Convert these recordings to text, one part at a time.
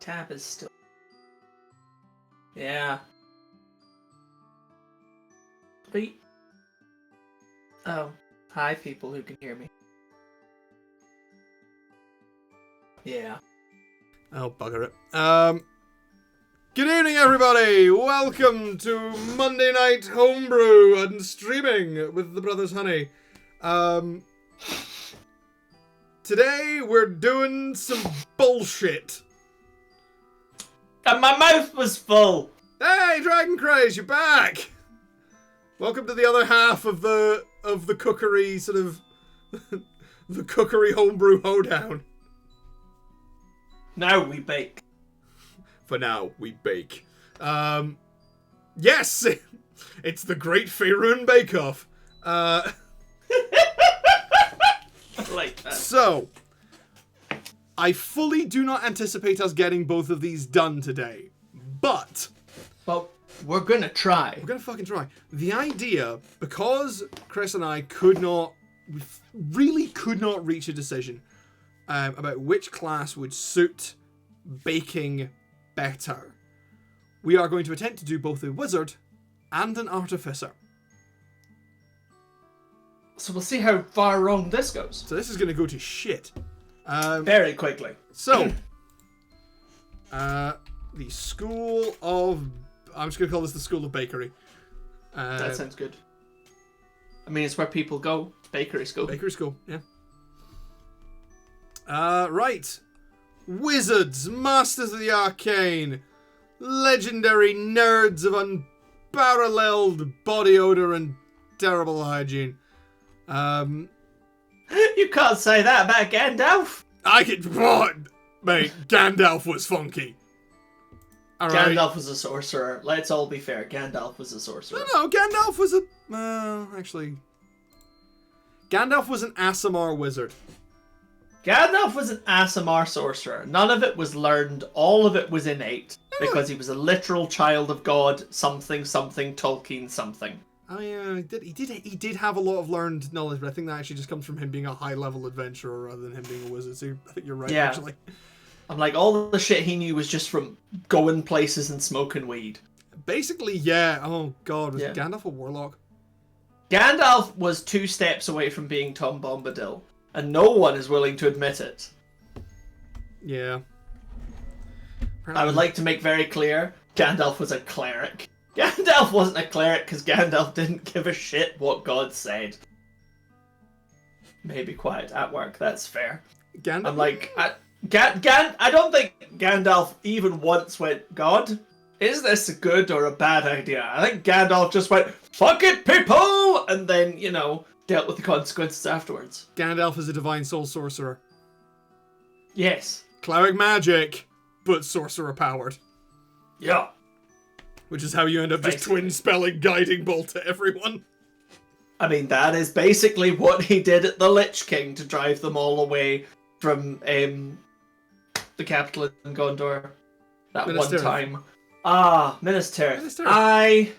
Tab is still... Yeah. Beep. Oh. Hi, people who can hear me. Yeah. Oh, bugger it. Good evening, everybody! Welcome to Monday Night Homebrew and Streaming with the Brothers Honey. Today we're doing some bullshit. And my mouth was full! Hey, Dragon Craze, you're back! Welcome to the other half of the cookery, sort of... the cookery homebrew hoedown. Now we bake. For now, we bake. Yes! It's the Great Faerun Bake-Off. I like that. So, I fully do not anticipate us getting both of these done today. But... Well, we're gonna try. We're gonna fucking try. The idea, because Chris and I really could not reach a decision about which class would suit baking better, we are going to attempt to do both a wizard and an artificer. So we'll see how far wrong this goes. So this is going to go to shit. Very quickly. So, the School of... I'm just going to call this the School of Bakery. That sounds good. I mean, it's where people go. Bakery school. Bakery school, yeah. Right. Wizards, masters of the arcane, legendary nerds of unparalleled body odor and terrible hygiene. You can't say that about Gandalf. I could... What? Mate, Gandalf was funky. Alright. Gandalf was a sorcerer. Let's all be fair. Gandalf was a sorcerer. No, Gandalf was a... actually... Gandalf was an Aasimar wizard. Gandalf was an Aasimar sorcerer. None of it was learned. All of it was innate. Because he was a literal child of God. Something, Tolkien, something. Oh yeah, he did have a lot of learned knowledge, but I think that actually just comes from him being a high-level adventurer rather than him being a wizard, so I think you're right, actually. I'm like, all the shit he knew was just from going places and smoking weed. Basically, yeah. Oh god, was Yeah. Gandalf a warlock? Gandalf was 2 steps away from being Tom Bombadil, and no one is willing to admit it. Yeah. I would like to make very clear, Gandalf was a cleric. Gandalf wasn't a cleric because Gandalf didn't give a shit what God said. Maybe quiet at work, that's fair. Gandalf? I'm like, I don't think Gandalf even once went, God, is this a good or a bad idea? I think Gandalf just went, fuck it, people! And then, dealt with the consequences afterwards. Gandalf is a divine soul sorcerer. Yes. Cleric magic, but sorcerer powered. Yeah. Which is how you end up just twin spelling Guiding Bolt to everyone. I mean, that is basically what he did at the Lich King to drive them all away from the capital in Gondor. That Minas one Tirith. time. Ah, Minas Tirith. Minas Tirith.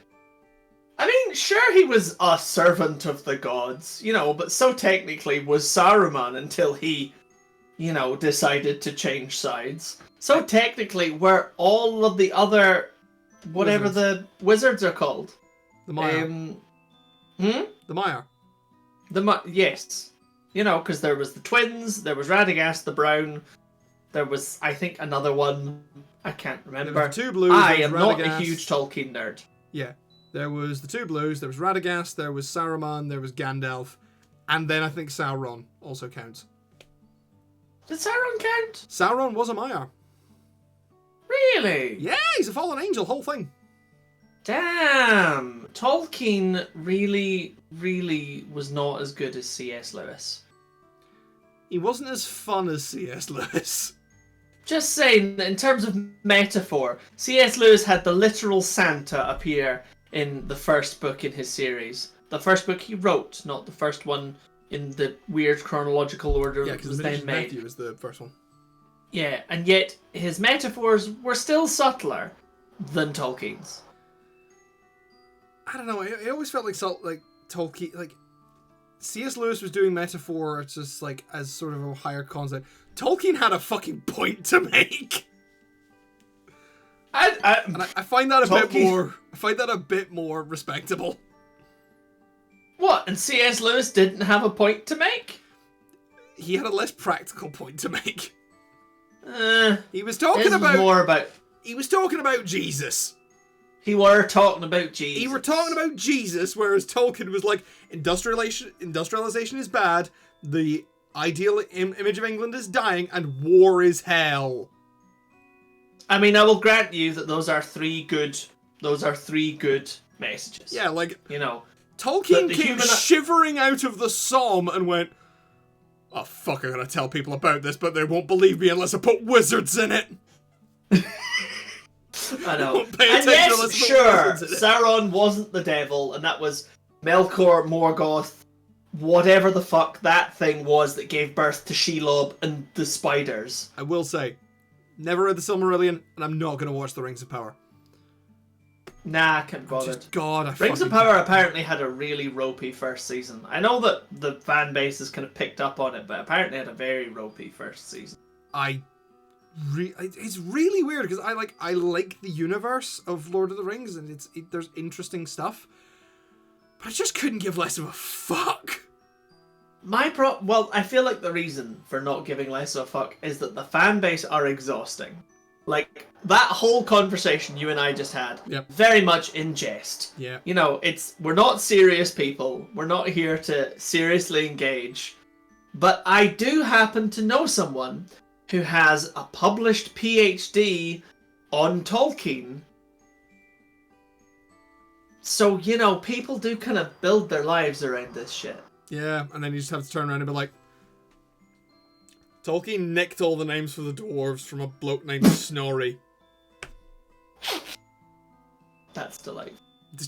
I mean, sure, he was a servant of the gods, but so technically was Saruman until he, decided to change sides. So technically, were all of the other... Whatever the wizards are called. The Mire. The Mire. Yes. Because there was the twins, there was Radagast the Brown, there was, I think, another one. I can't remember. There was 2 blues. I am Radagast. not a huge Tolkien nerd. Yeah. There was the 2 blues, there was Radagast, there was Saruman, there was and then I think Sauron also counts. Did Sauron count? Sauron was a Mire. Really? Yeah, he's a fallen angel, whole thing. Damn. Tolkien really, really was not as good as C.S. Lewis. He wasn't as fun as C.S. Lewis. Just saying, in terms of metaphor, C.S. Lewis had the literal Santa appear in the first book in his series. The first book he wrote, not the first one in the weird chronological order Yeah, that because was the then Miniature made. Matthew was the first one. Yeah, and yet his metaphors were still subtler than Tolkien's. I don't know, it always felt like Tolkien, C.S. Lewis was doing metaphor just as sort of a higher concept. Tolkien had a fucking point to make. I find that a bit Tolkien- more. I find that a bit more respectable. What? And C.S. Lewis didn't have a point to make? He had a less practical point to make. He was His talking was about. more about. He was talking about Jesus. He were talking about Jesus. He were talking about Jesus, whereas Tolkien was like, industrialization is bad, the ideal image of England is dying, and war is hell. I mean, I will grant you that those are three good messages. Yeah, like, You know. Tolkien came shivering out of the Somme and went, oh fuck, I'm gonna tell people about this, but they won't believe me unless I put wizards in it. I know. Pay And attention yes, unless I put sure, wizards in it. Sauron wasn't the devil, and that was Melkor, Morgoth, whatever the fuck that thing was that gave birth to Shelob and the spiders. I will say, never read the Silmarillion, and I'm not gonna watch The Rings of Power. Nah, I can't bother. God, Rings of Power apparently had a really ropey first season. I know that the fan base has kind of picked up on it, but apparently it had a very ropey first season. It's really weird because I like the universe of Lord of the Rings and there's interesting stuff, but I just couldn't give less of a fuck. Well, I feel like the reason for not giving less of a fuck is that the fan base are exhausting. Like, that whole conversation you and I just had, very much in jest. Yeah. You know, we're not serious people. We're not here to seriously engage. But I do happen to know someone who has a published PhD on Tolkien. So, you know, people do kind of build their lives around this shit. Yeah, and then you just have to turn around and be like, Tolkien nicked all the names for the dwarves from a bloke named Snorri. That's delightful.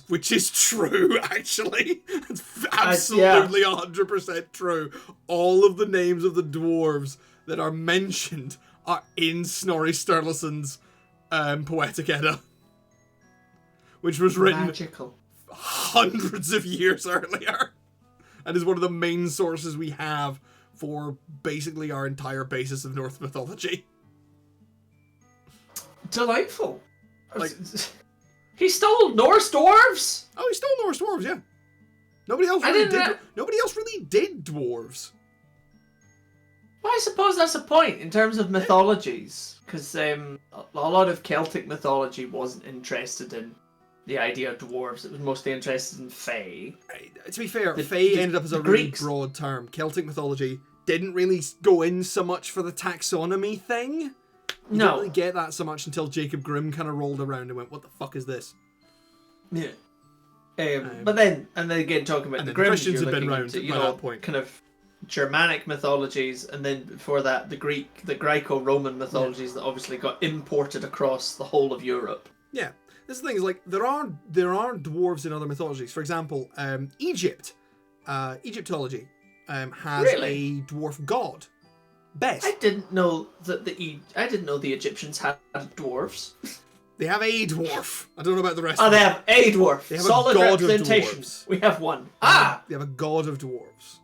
Which is true, actually. It's absolutely 100% true. All of the names of the dwarves that are mentioned are in Snorri Sturluson's Poetic Edda. Which was written Magical. hundreds of years earlier. And is one of the main sources we have for basically our entire basis of Norse mythology. Delightful. Like, he stole Norse dwarves? oh, he stole Norse dwarves, yeah. Nobody else really did dwarves. Well, I suppose that's a point in terms of mythologies, because a lot of Celtic mythology wasn't interested in the idea of dwarves. It was mostly interested in fae. To be fair, fae ended up as a really Greeks. broad term. Celtic mythology didn't really go in so much for the taxonomy thing. You didn't really get that so much until Jacob Grimm kind of rolled around and went, what the fuck is this? Yeah. But then again, talking about and the then Grimm, Christians you're had been looking around into, by that point. kind of Germanic mythologies, and then before that, the Greco-Roman mythologies that obviously got imported across the whole of Europe. Yeah. This thing is like there are dwarves in other mythologies. For example, Egypt, Egyptology has a dwarf god, Bes. I didn't know that the Egyptians had dwarves. They have a dwarf. I don't know about the rest. Oh, of they them. have a dwarf. They have Solid a god representation. of dwarves. We have one. They have a god of dwarves.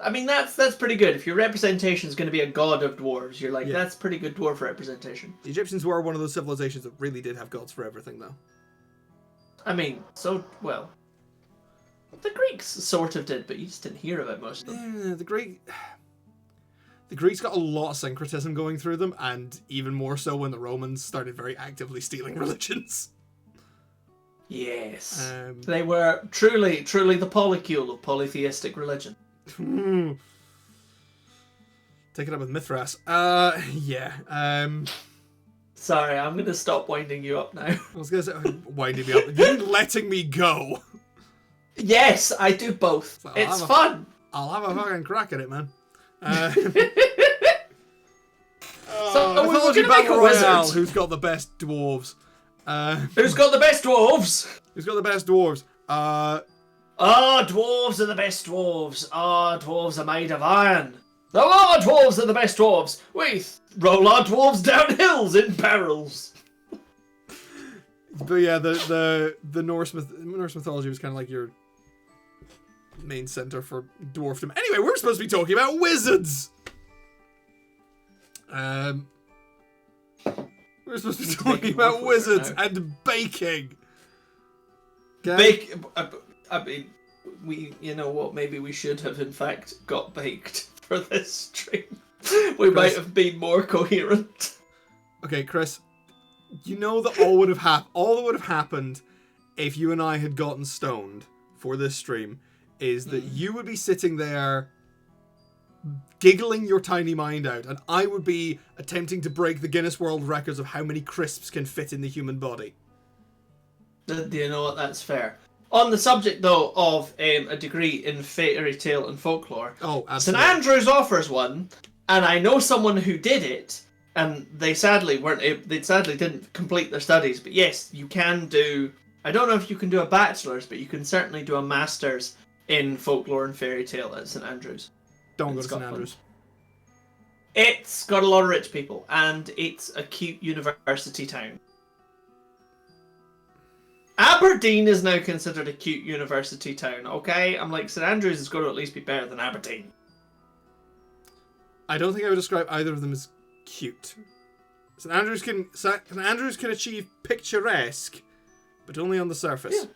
I mean, that's pretty good. If your representation is going to be a god of dwarves, you're like, that's pretty good dwarf representation. The Egyptians were one of those civilizations that really did have gods for everything, though. I mean, the Greeks sort of did, but you just didn't hear about most of them. Yeah, the Greeks got a lot of syncretism going through them, and even more so when the Romans started very actively stealing religions. Yes. They were truly the polycule of polytheistic religion. Take it up with Mithras. Yeah. Sorry, I'm going to stop winding you up now. I was going to say, winding me up. You letting me go. Yes, I do both. So it's fun. I'll have a fucking crack at it, man. So Mythology we're going to make Battle a Royale. wizard. Who's got the best dwarves? Who's got the best dwarves? Who's got the best dwarves? Dwarves are the best dwarves. Dwarves are made of iron. Dwarves are the best dwarves. We roll our dwarves down hills in barrels. But yeah, the Norse mythology was kind of like your main center for dwarfdom. Anyway, we're supposed to be talking about wizards. We're We're supposed to be Need to talking make it more about wizards fluent and baking. Okay? I mean, you know what? Maybe we should have, in fact, got baked for this stream. We might have been more coherent. Okay, Chris. You know that all that would have happened if you and I had gotten stoned for this stream is that you would be sitting there giggling your tiny mind out, and I would be attempting to break the Guinness World Records of how many crisps can fit in the human body. Do you know what? That's fair. On the subject, though, of a degree in fairy tale and folklore, Oh, St absolutely. Andrews offers one, and I know someone who did it, and they sadly didn't complete their studies. But yes, you can do. I don't know if you can do a bachelor's, but you can certainly do a master's in folklore and fairy tale at St Andrews. Don't go to St. Scotland. Andrews. It's got a lot of rich people, and it's a cute university town. Aberdeen is now considered a cute university town, okay? I'm like, St Andrews is going to at least be better than Aberdeen. I don't think I would describe either of them as cute. St. Andrews can achieve picturesque, but only on the surface. Yeah.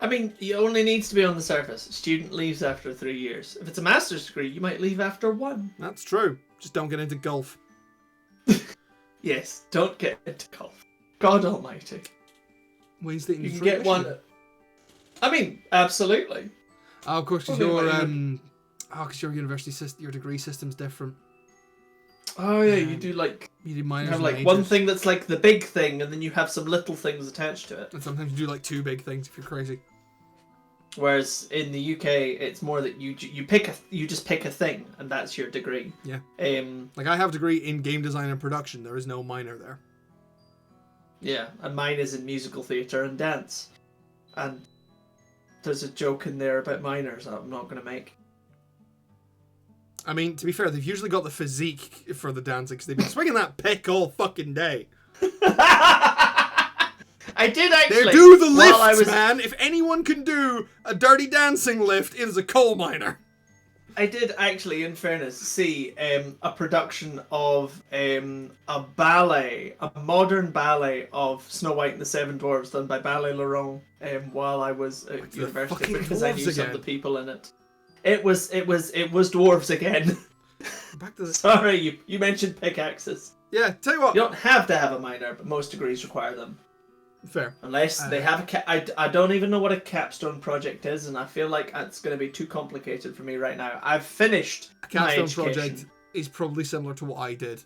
I mean, it only needs to be on the surface. A student leaves after 3 years. If it's a master's degree, you might leave after 1. That's true. Just don't get into golf. Yes, don't get into golf. God almighty. Wednesday You can get one. I mean, absolutely. Oh, of course, because your your degree system's different. Oh yeah, you do like You do you minors have and like majors. one thing that's like the big thing, and then you have some little things attached to it. And sometimes you do like 2 big things if you're crazy. Whereas in the UK, it's more that you just pick a thing, and that's your degree. Yeah. Like I have a degree in game design and production. There is no minor there. Yeah, and mine is in musical theatre and dance. And there's a joke in there about minors that I'm not going to make. I mean, to be fair, they've usually got the physique for the dancing because they've been swinging that pick all fucking day. I did actually. They do the while lifts, man. If anyone can do a dirty dancing lift, it is a coal miner. I did actually, in fairness, see a production of a ballet, a modern ballet of Snow White and the Seven Dwarfs done by Ballet Laurent while I was at university fucking because I knew dwarves some of again. the people in it. It was dwarves again. Back to the... Sorry, you mentioned pickaxes. Yeah, tell you what. You don't have to have a minor, but most degrees require them. Fair. Unless they have I don't even know what a capstone project is, and I feel like it's going to be too complicated for me right now. I've finished A my capstone education. project is probably similar to what I did.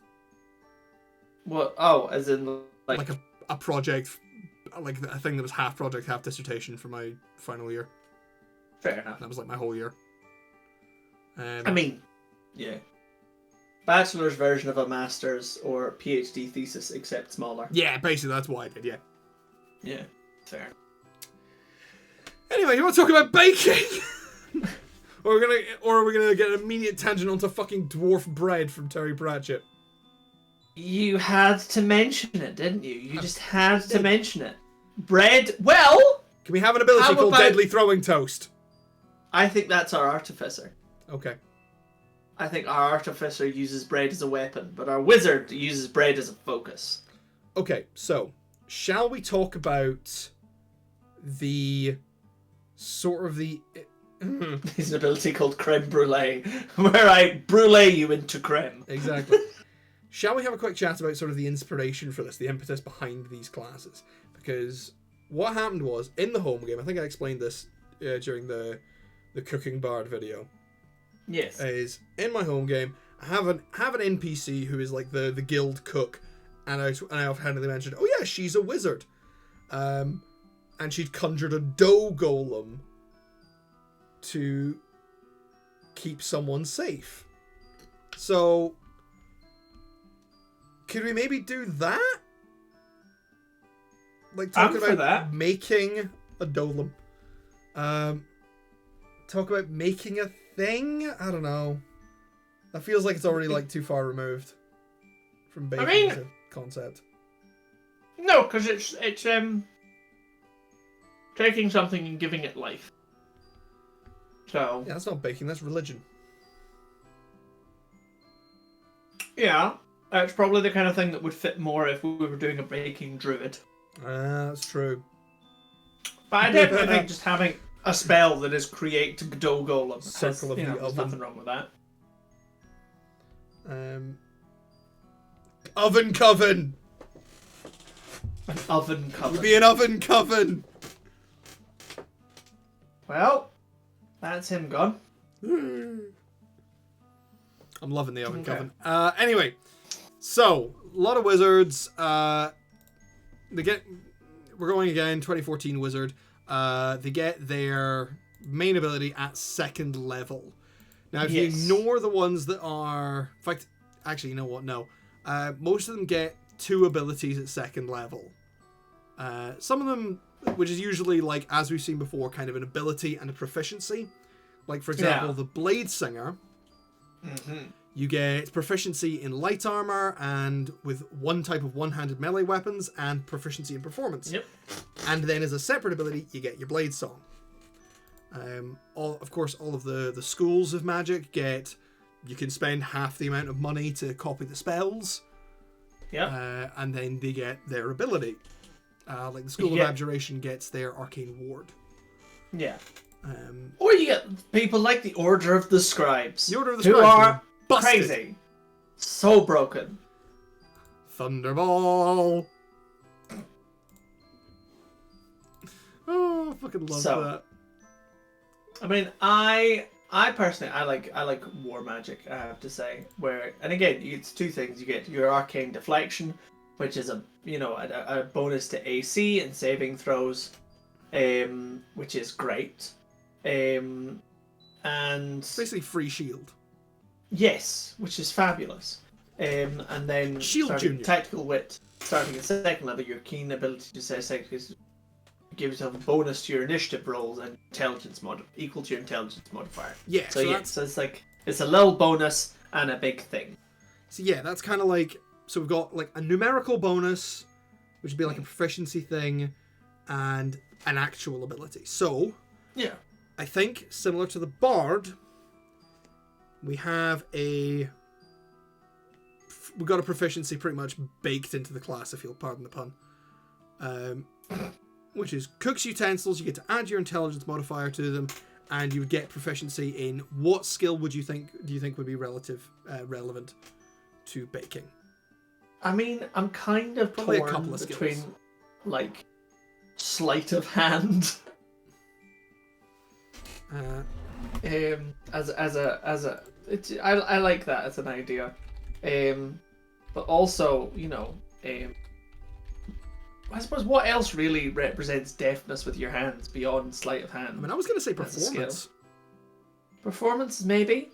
What? Oh, as in Like a project, like a thing that was half project, half dissertation for my final year. Fair enough. That was like my whole year. I mean, yeah. Bachelor's version of a master's or PhD thesis, except smaller. Yeah, basically that's what I did, yeah. Yeah, fair. Anyway, you want to talk about baking? or are we gonna get an immediate tangent onto fucking dwarf bread from Terry Pratchett? You had to mention it, didn't you? You just had to mention it. Bread, well... Can we have an ability How called about- Deadly Throwing Toast? I think that's our artificer. Okay. I think our artificer uses bread as a weapon, but our wizard uses bread as a focus. Okay, so, shall we talk about the sort of the... There's an ability called creme brulee, where I brulee you into creme. Exactly. Shall we have a quick chat about sort of the inspiration for this, the impetus behind these classes? Because what happened was, in the home game, I think I explained this during the Cooking Bard video, Yes. is in my home game, I have an NPC who is like the guild cook, and I offhandedly mentioned, oh yeah, she's a wizard. And she'd conjured a dough golem to keep someone safe. So, could we maybe do that? Like talking for about that. making a dolem. Talk about making a thing? I don't know. That feels like it's already like too far removed from baking mean- as a concept. No, because it's taking something and giving it life. So Yeah, that's not baking, that's religion. yeah, It's probably the kind of thing that would fit more if we were doing a baking druid. That's true. But I definitely think just having a spell that is create dough golem Circle of the there's oven. nothing wrong with that. Oven coven. An oven coven. Would be an oven coven. Well, that's him gone. I'm loving the oven coven. Anyway, so a lot of wizards. We're going again. 2014 wizard. They get their main ability at 2nd level. Now, if you ignore the ones that are, in fact, actually, you know what? No, most of them get 2 abilities at 2nd level. Some of them, which is usually like, as we've seen before, kind of an ability and a proficiency. Like, for example, the Blade Singer. Mm-hmm. You get proficiency in light armor and with one type of one-handed melee weapons and proficiency in performance. Yep. And then as a separate ability, you get your Blade Song. All of the schools of magic you can spend half the amount of money to copy the spells. Yeah. And then they get their ability. Like the School of Abjuration gets their Arcane Ward. Yeah. Or you get people like the Order of the Scribes. The Order of the who Scribes are busted. crazy. So broken. Thunderball. Oh, I fucking love that. I mean, I personally I like war magic, I have to say. And again, it's 2 things. You get your arcane deflection, which is a bonus to AC and saving throws, which is great. And basically free shield. Yes, which is fabulous. And then Shield Junior. Tactical Wit, starting at 2nd level, your keen ability to say give yourself a bonus to your initiative rolls and equal to your intelligence modifier. Yeah. So it's like it's a little bonus and a big thing. So yeah, that's kind of like, so we've got like a numerical bonus, which would be like a proficiency thing, and an actual ability. So yeah, I think similar to the Bard, we got a proficiency pretty much baked into the class, if you'll pardon the pun. Which is cooks utensils. You get to add your intelligence modifier to them, and you would get proficiency in what skill do you think would be relevant to baking? I mean, I'm kind of Probably torn a couple of between skills. like sleight of hand. I like that as an idea, but also I suppose what else really represents deftness with your hands beyond sleight of hand? I mean, I was going to say performance. Performance, maybe.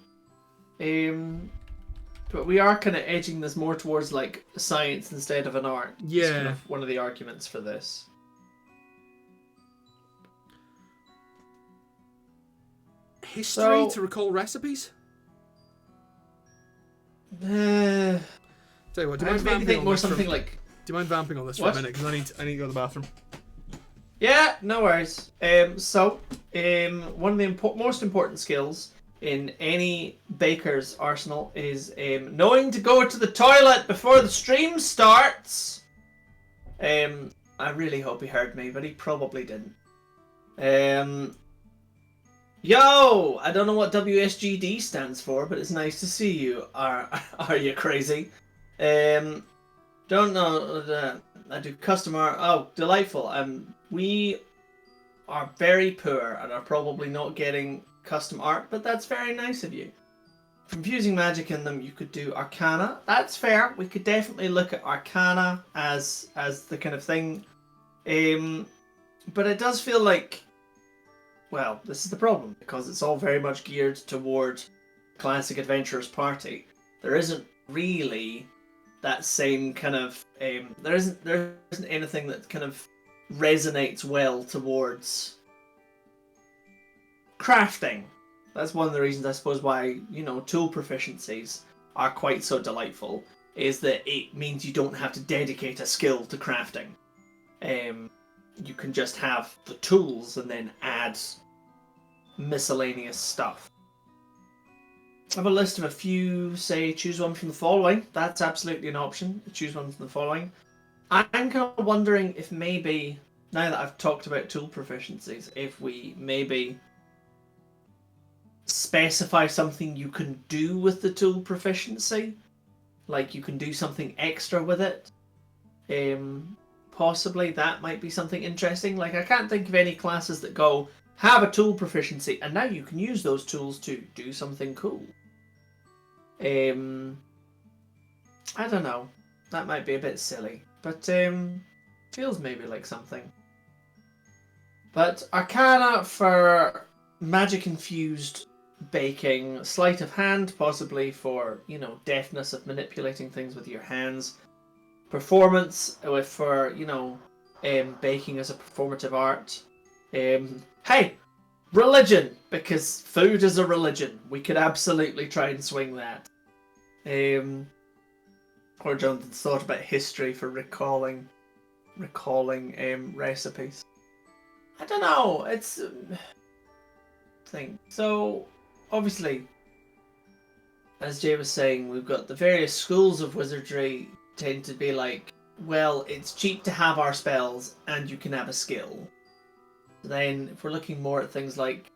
But we are kind of edging this more towards like science instead of an art. Yeah. It's kind of one of the arguments for this. History to recall recipes? Tell you what, do you I mind maybe vamping think on more this something for, like. Do you mind vamping on this for What? a minute? Because I need to go to the bathroom. Yeah, no worries. One of the most important skills in any baker's arsenal is knowing to go to the toilet before the stream starts. I really hope he heard me, but he probably didn't. Yo! I don't know what WSGD stands for, but it's nice to see you. Are you crazy? Don't know. I do customer. Oh, delightful. We are very poor and are probably not getting custom art, but that's very nice of you. Infusing magic in them, you could do Arcana. That's fair. We could definitely look at Arcana as the kind of thing. But it does feel like, well, this is the problem, because it's all very much geared toward classic adventurer's party. There isn't really that same kind of there isn't anything that kind of resonates well towards crafting. That's one of the reasons, I suppose, why tool proficiencies are quite so delightful, is that it means you don't have to dedicate a skill to crafting. You can just have the tools and then add miscellaneous stuff. have a list of a few, say, choose one from the following. That's absolutely an option. Choose one from the following. I'm kind of wondering if maybe, now that I've talked about tool proficiencies, if we maybe specify something you can do with the tool proficiency. Like you can do something extra with it. Possibly that might be something interesting. Like I can't think of any classes that go, have a tool proficiency, and now you can use those tools to do something cool. I don't know. That might be a bit silly, but feels maybe like something. But Arcana for magic infused baking, sleight of hand, possibly for, you know, deftness of manipulating things with your hands. Performance for, you know, baking as a performative art. Hey, religion, because food is a religion. We could absolutely try and swing that. Or Jonathan's thought about history for recalling recipes. I don't know. It's thing. So obviously, as Jay was saying, we've got the various schools of wizardry tend to be like, well, it's cheap to have our spells, and you can have a skill. Then, if we're looking more at things like,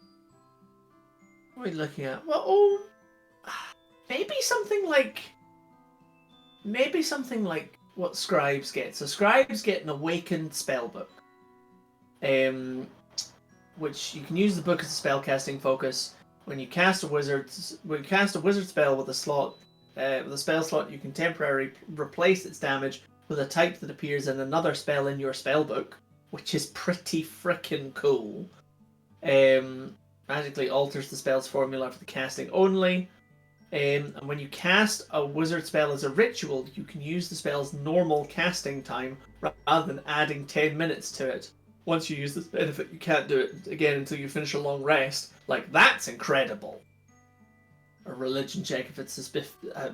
what are we looking at? Well, maybe something like what scribes get. So scribes get an awakened spellbook, which you can use the book as a spellcasting focus. When you cast a wizard spell with a slot, with a spell slot, you can temporarily replace its damage with a type that appears in another spell in your spellbook, which is pretty freaking cool. Magically alters the spell's formula for the casting only. And when you cast a wizard spell as a ritual, you can use the spell's normal casting time rather than adding 10 minutes to it. Once you use this benefit, you can't do it again until you finish a long rest. Like, that's incredible. A religion check if it's a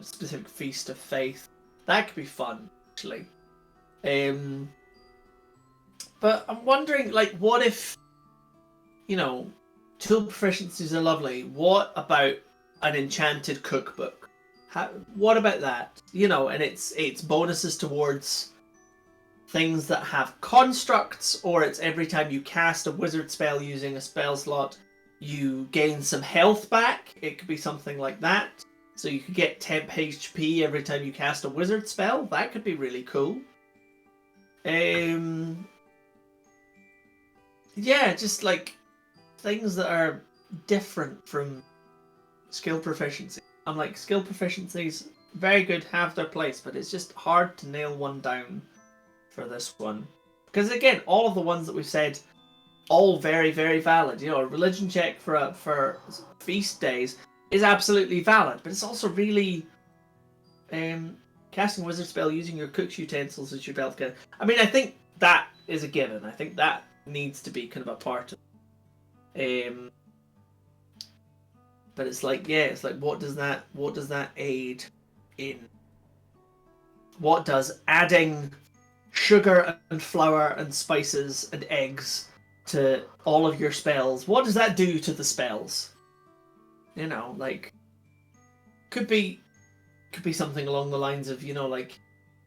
specific feast of faith. That could be fun, actually. But I'm wondering, like, what if, you know, tool proficiencies are lovely. What about an enchanted cookbook? What about that? You know, and it's bonuses towards things that have constructs, or it's every time you cast a wizard spell using a spell slot, you gain some health back. It could be something like that. So you could get temp HP every time you cast a wizard spell. That could be really cool. Yeah, just like things that are different from skill proficiency. I'm like, skill proficiencies, very good, have their place, but it's just hard to nail one down for this one. Because again, all of the ones that we've said, all very, very valid. You know, a religion check for feast days is absolutely valid, but it's also really casting a wizard spell using your cook's utensils as your belt. I mean, I think that is a given. I think that needs to be kind of a part of it. But it's like, yeah, it's like, what does that aid in? What does adding sugar and flour and spices and eggs to all of your spells, what does that do to the spells? You know, like, could be something along the lines of, you know, like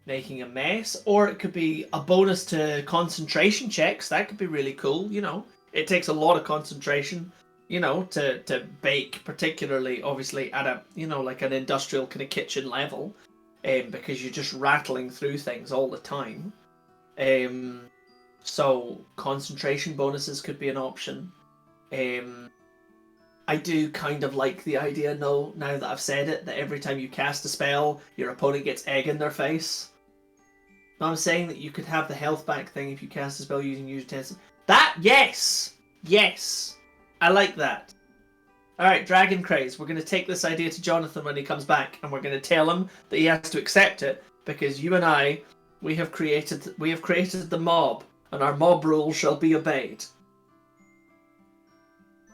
making a mess, or it could be a bonus to concentration checks. That could be really cool. You know, it takes a lot of concentration, you know, to bake, particularly obviously at a, you know, like an industrial kind of kitchen level, because you're just rattling through things all the time. So concentration bonuses could be an option. I do kind of like the idea, now that I've said it, that every time you cast a spell, your opponent gets egg in their face. I'm saying that you could have the health back thing if you cast a spell using utensils. That, yes! Yes! I like that. Alright, Dragon Craze. We're going to take this idea to Jonathan when he comes back, and we're going to tell him that he has to accept it, because you and I, we have created the mob, and our mob rules shall be obeyed.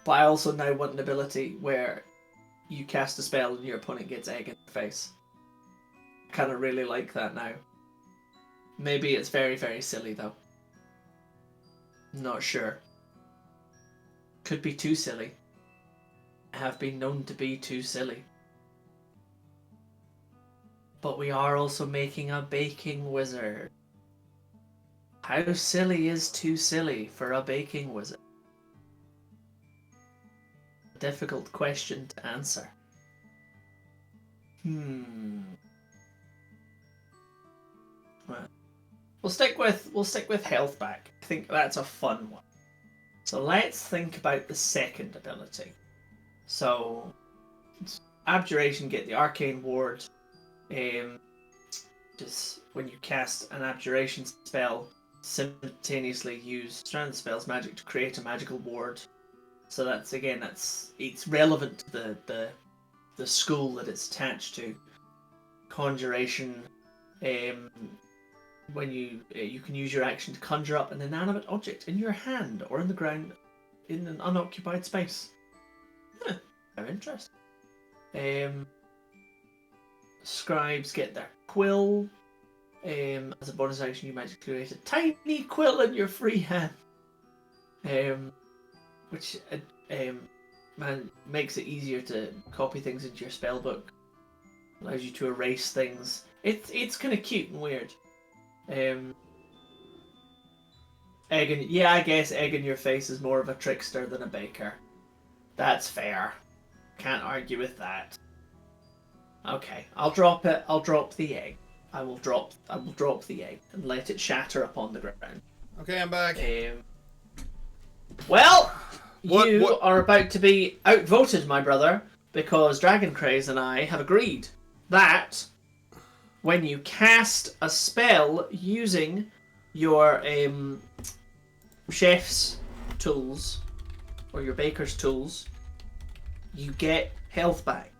But I also now want an ability where you cast a spell and your opponent gets egg in the face. I kind of really like that now. Maybe it's very, very silly though. Not sure. Could be too silly. Have been known to be too silly. But we are also making a baking wizard. How silly is too silly for a baking wizard? A difficult question to answer. Well, we'll stick with health back. I think that's a fun one. So let's think about the second ability. So abjuration, get the arcane ward. Just when you cast an abjuration spell, simultaneously use strand spells magic to create a magical ward. So it's relevant to the school that it's attached to. Conjuration. When you can use your action to conjure up an inanimate object in your hand or in the ground in an unoccupied space. Very interesting. Scribes get their quill. As a bonus action, you magically create a tiny quill in your free hand, which makes it easier to copy things into your spellbook. Allows you to erase things. It's kind of cute and weird. I guess egg in your face is more of a trickster than a baker. That's fair. Can't argue with that. Okay, I'll drop it. I'll drop the egg. I will drop the egg and let it shatter upon the ground. Okay, I'm back. Well, What- you what- are about to be outvoted, my brother, because Dragon Craze and I have agreed that when you cast a spell using your chef's tools or your baker's tools, you get health back.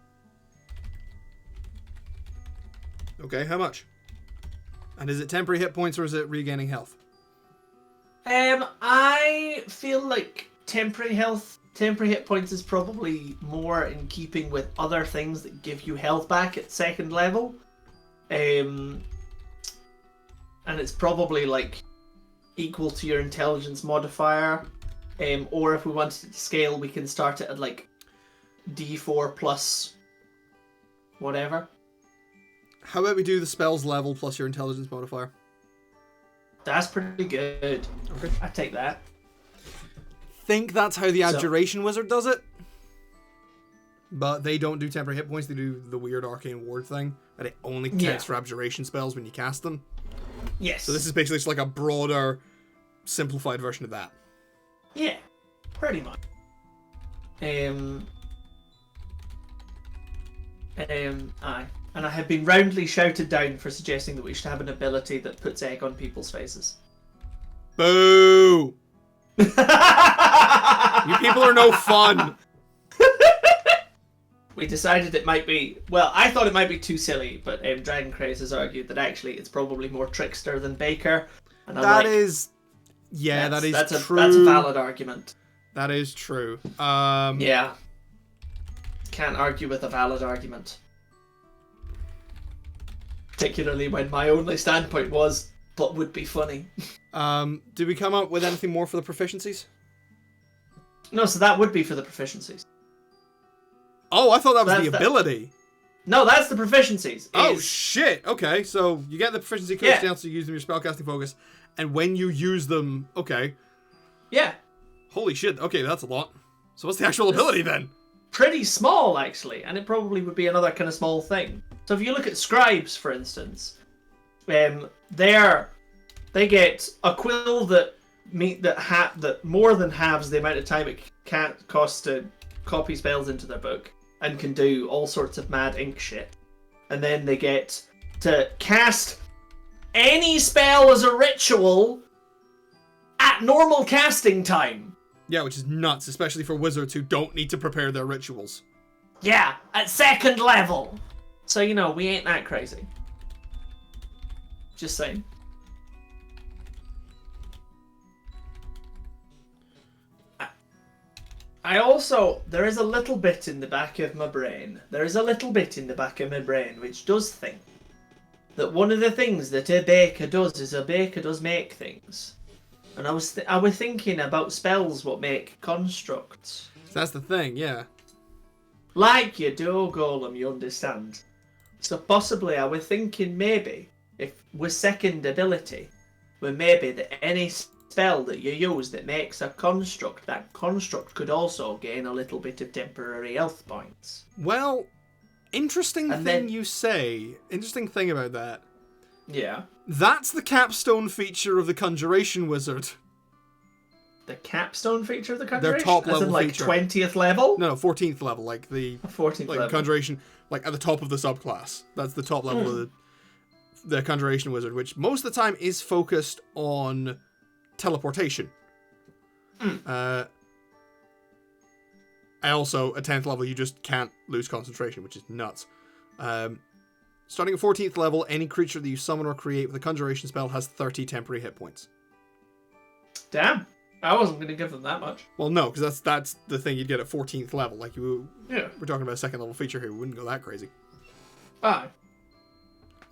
Okay, how much? And is it temporary hit points or is it regaining health? I feel like temporary hit points is probably more in keeping with other things that give you health back at second level. And it's probably like equal to your intelligence modifier. Or if we wanted it to scale, we can start it at like D4 plus whatever. How about we do the spell's level plus your intelligence modifier? That's pretty good. Okay. I take that. Think that's how the So- Abjuration Wizard does it. But they don't do temporary hit points, they do the weird arcane ward thing. And it only counts for abjuration spells when you cast them. Yes. So this is basically just like a broader, simplified version of that. Yeah, pretty much. Aye. And I have been roundly shouted down for suggesting that we should have an ability that puts egg on people's faces. Boo! You people are no fun! We decided it might be... Well, I thought it might be too silly, but Dragon Craze has argued that actually it's probably more trickster than baker. And I'm That like, is... Yeah, that is true. That's a valid argument. That is true. Yeah. Can't argue with a valid argument. Particularly when my only standpoint was, but would be funny. Did we come up with anything more for the proficiencies? No, so that would be for the proficiencies. Oh, I thought that was That's the the- ability. No, that's the proficiencies. Oh, is- shit. Okay, so you get the proficiency codes down so you use them in your spellcasting focus. And when you use them... Okay. Yeah. Holy shit. Okay, that's a lot. So what's the actual ability then? Pretty small, actually, and it probably would be another kind of small thing. So if you look at scribes, for instance, they get a quill that more than halves the amount of time it costs to copy spells into their book, and can do all sorts of mad ink shit. And then they get to cast any spell as a ritual at normal casting time. Yeah, which is nuts, especially for wizards who don't need to prepare their rituals. Yeah, at second level. So, we ain't that crazy. Just saying. I also, there is a little bit in the back of my brain. Which does think that one of the things that a baker does make things. And I was thinking about spells what make constructs. So that's the thing, yeah. Like you do, Golem, you understand. So possibly I was thinking maybe, if with second ability, well maybe that any spell that you use that makes a construct, that construct could also gain a little bit of temporary health points. Well, interesting And thing then- you say. Interesting thing about that. Yeah. That's the capstone feature of the Conjuration Wizard. The capstone feature of the Conjuration? Their top As in level like feature. 20th level? No, 14th level, like the 14th like level. Conjuration, like at the top of the subclass. That's the top level of the Conjuration Wizard, which most of the time is focused on teleportation. And also, at 10th level, you just can't lose concentration, which is nuts. Starting at 14th level, any creature that you summon or create with a Conjuration spell has 30 temporary hit points. Damn. I wasn't going to give them that much. Well, no, because that's the thing you'd get at 14th level. Like, we're talking about a second level feature here. We wouldn't go that crazy. Aye.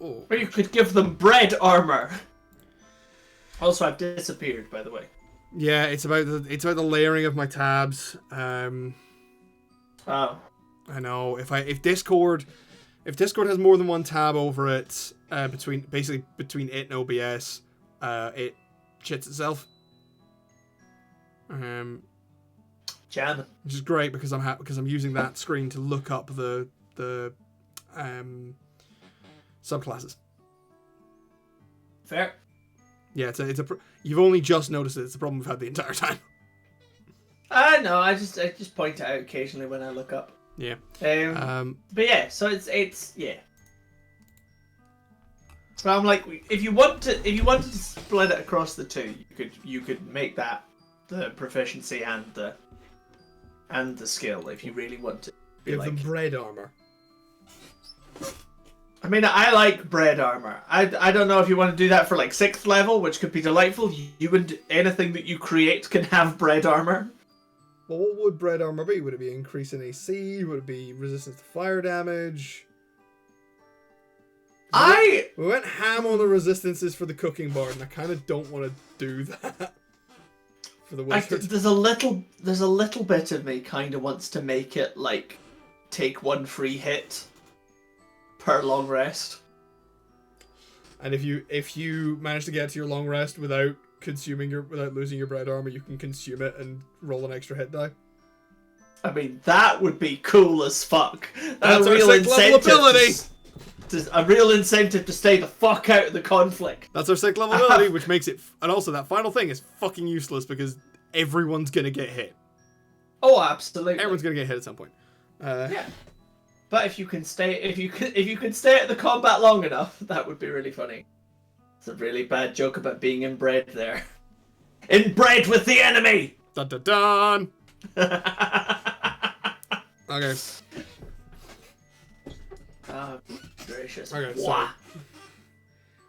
Oh. Or you could give them bread armor. Also, I've disappeared, by the way. Yeah, it's about the layering of my tabs. Oh. I know if Discord has more than one tab over it, between it and OBS, it shits itself. Jamming. Which is great because I'm using that screen to look up the subclasses. Fair. Yeah, you've only just noticed it. It's a problem we've had the entire time. No, I just point it out occasionally when I look up. Yeah. But yeah, so it's yeah. So I'm like, if you wanted to split it across the two, you could make that the proficiency and the skill if you really want to. Give them bread armor. I mean, I like bread armor. I don't know if you want to do that for like 6th level, which could be delightful. You would anything that you create can have bread armor. Well, what would bread armor be? Would it be increase in AC? Would it be resistance to fire damage? We went ham on the resistances for the cooking bar, and I kind of don't want to do that for the wizard. There's a little bit of me kind of wants to make it like take 1 free hit per long rest. And if you manage to get to your long rest without losing your bread armor, you can consume it and roll an extra hit die. I mean, that would be cool as fuck. That's our 6th level ability. A real incentive to stay the fuck out of the conflict. That's our 6th level ability, which makes it... And also, that final thing is fucking useless because everyone's gonna get hit. Oh, absolutely. Everyone's gonna get hit at some point. Yeah. But if you can stay at the combat long enough, that would be really funny. It's a really bad joke about being inbred there. Inbred with the enemy! Dun dun dun! Okay. Oh, gracious. Okay, Wah. so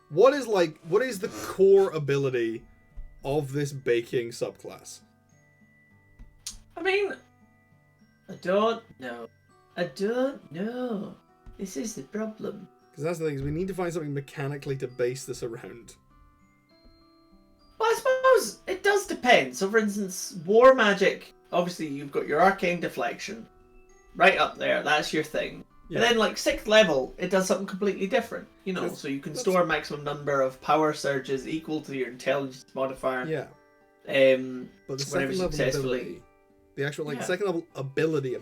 what is the core ability of this baking subclass? I mean, I don't know. This is the problem. Because that's the thing, is we need to find something mechanically to base this around. Well, I suppose it does depend. So, for instance, war magic, obviously you've got your arcane deflection right up there. That's your thing. Yeah. And then, like, 6th level, it does something completely different. You know, so you can store a maximum number of power surges equal to your intelligence modifier. Yeah. But the whenever second level successfully. ability, the actual second level ability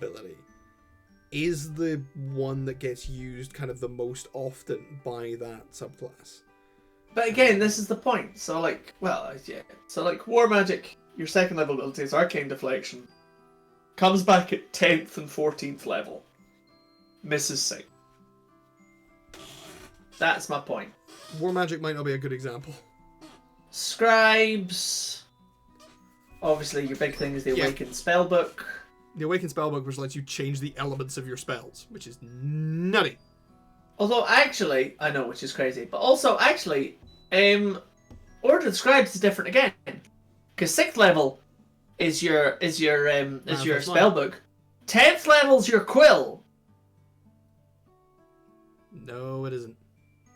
is the one that gets used kind of the most often by that subclass. But again, this is the point. So, like, So, like, war magic, your 2nd level ability is arcane deflection. Comes back at 10th and 14th level. Misses sight. That's my point. War magic might not be a good example. Scribes. Obviously, your big thing is the Awakened Spellbook. The Awakened Spellbook, which lets you change the elements of your spells, which is nutty. Although, actually, I know, which is crazy, but also, actually, Order of the Scribes is different again, because 6th level is your spellbook. 10th level's your quill. No, it isn't.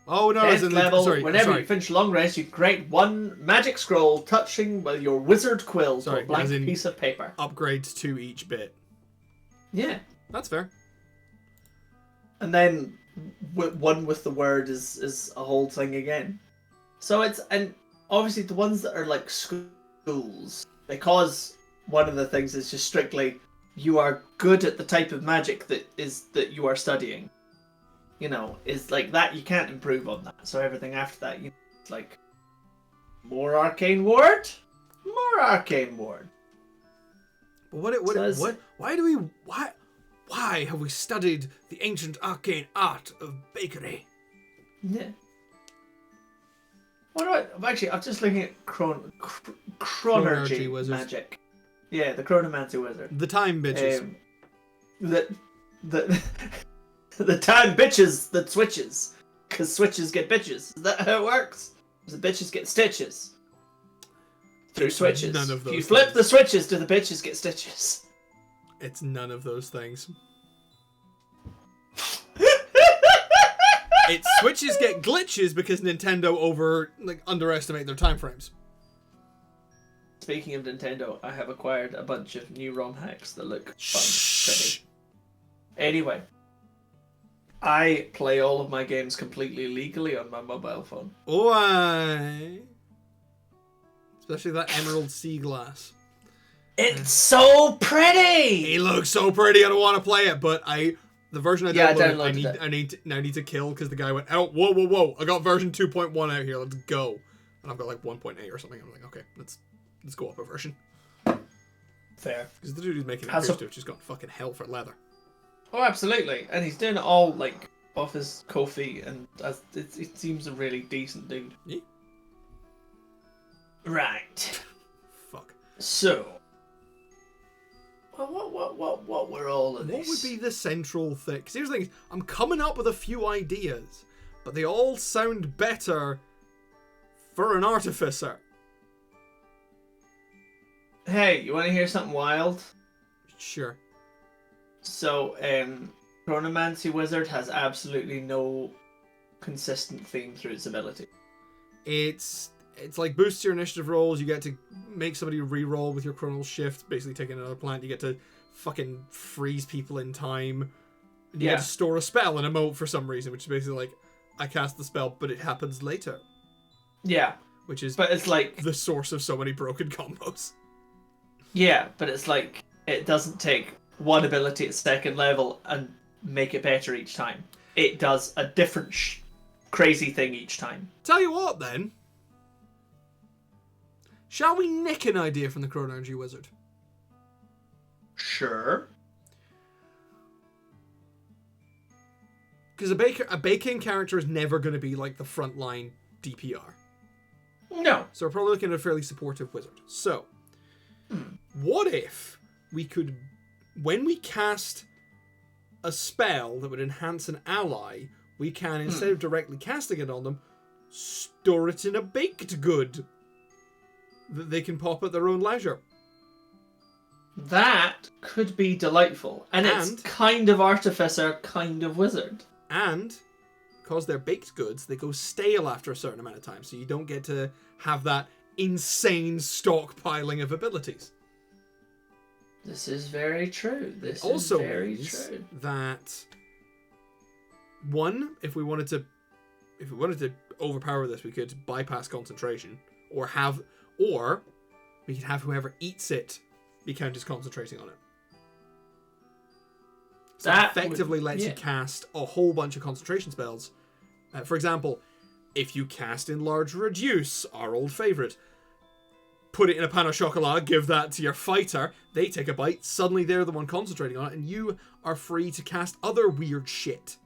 Oh no, 10th level. Whenever you finish long rest, you create 1 magic scroll touching with your wizard quill to a blank piece of paper. Upgrades to each bit. Yeah, That's fair. and then one with the word is a whole thing again. So and obviously the ones that are like schools, because one of the things is just strictly you are good at the type of magic that you are studying. Is like that, you can't improve on that. So everything after that, it's like more arcane ward. But why have we studied the ancient arcane art of bakery? Yeah. I'm just looking at chronergy magic. Yeah, the chronomancy wizard. The time bitches. The time bitches that switches, because switches get bitches. Is that how it works? The bitches get stitches through switches. None of those. If you flip the switches, do the bitches get stitches? It's none of those things. It's switches get glitches because Nintendo underestimate their time frames. Speaking of Nintendo, I have acquired a bunch of new ROM hacks that look fun. Anyway, I play all of my games completely legally on my mobile phone. Why? Especially that Emerald Sea Glass. It's so pretty! It looks so pretty, I don't want to play it, but the version I downloaded, I need to kill because the guy went, oh, whoa, I got version 2.1 out here, let's go. And I've got like 1.8 or something. I'm like, okay, let's go up a version. Fair. Because the dude who's making it appears to have just got fucking hell for leather. Oh, absolutely. And he's doing it all like off his Ko-fi, and it seems a really decent dude. Yeah. Right. Fuck. So, what were all of this? What would be the central thing? Because here's the thing, I'm coming up with a few ideas, but they all sound better for an artificer. Hey, you want to hear something wild? Sure. So, Chronomancy Wizard has absolutely no consistent theme through its ability. It's like boosts your initiative rolls. You get to make somebody re-roll with your chronal shift, basically taking another plant. You get to fucking freeze people in time. And you get to store a spell in a moat for some reason, which is basically like, I cast the spell, but it happens later. Yeah. Which is but it's like the source of so many broken combos. Yeah, but it's like, it doesn't take one ability at second level and make it better each time. It does a different crazy thing each time. Tell you what, then. Shall we nick an idea from the Chronergy Wizard? Sure. Because a baking character is never going to be like the frontline DPR. No. So we're probably looking at a fairly supportive wizard. So, what if we could, when we cast a spell that would enhance an ally, we can, instead of directly casting it on them, store it in a baked good that they can pop at their own leisure. That could be delightful. And it's kind of artificer, kind of wizard. And because they're baked goods, they go stale after a certain amount of time, so you don't get to have that insane stockpiling of abilities. This is very true. This also is very means true. That one, if we wanted to overpower this, we could bypass concentration, or we could have whoever eats it be counted as concentrating on it. So that effectively lets you cast a whole bunch of concentration spells. For example, if you cast Enlarge Reduce, our old favourite, put it in a pan of chocolat, give that to your fighter, they take a bite, suddenly they're the one concentrating on it, and you are free to cast other weird shit.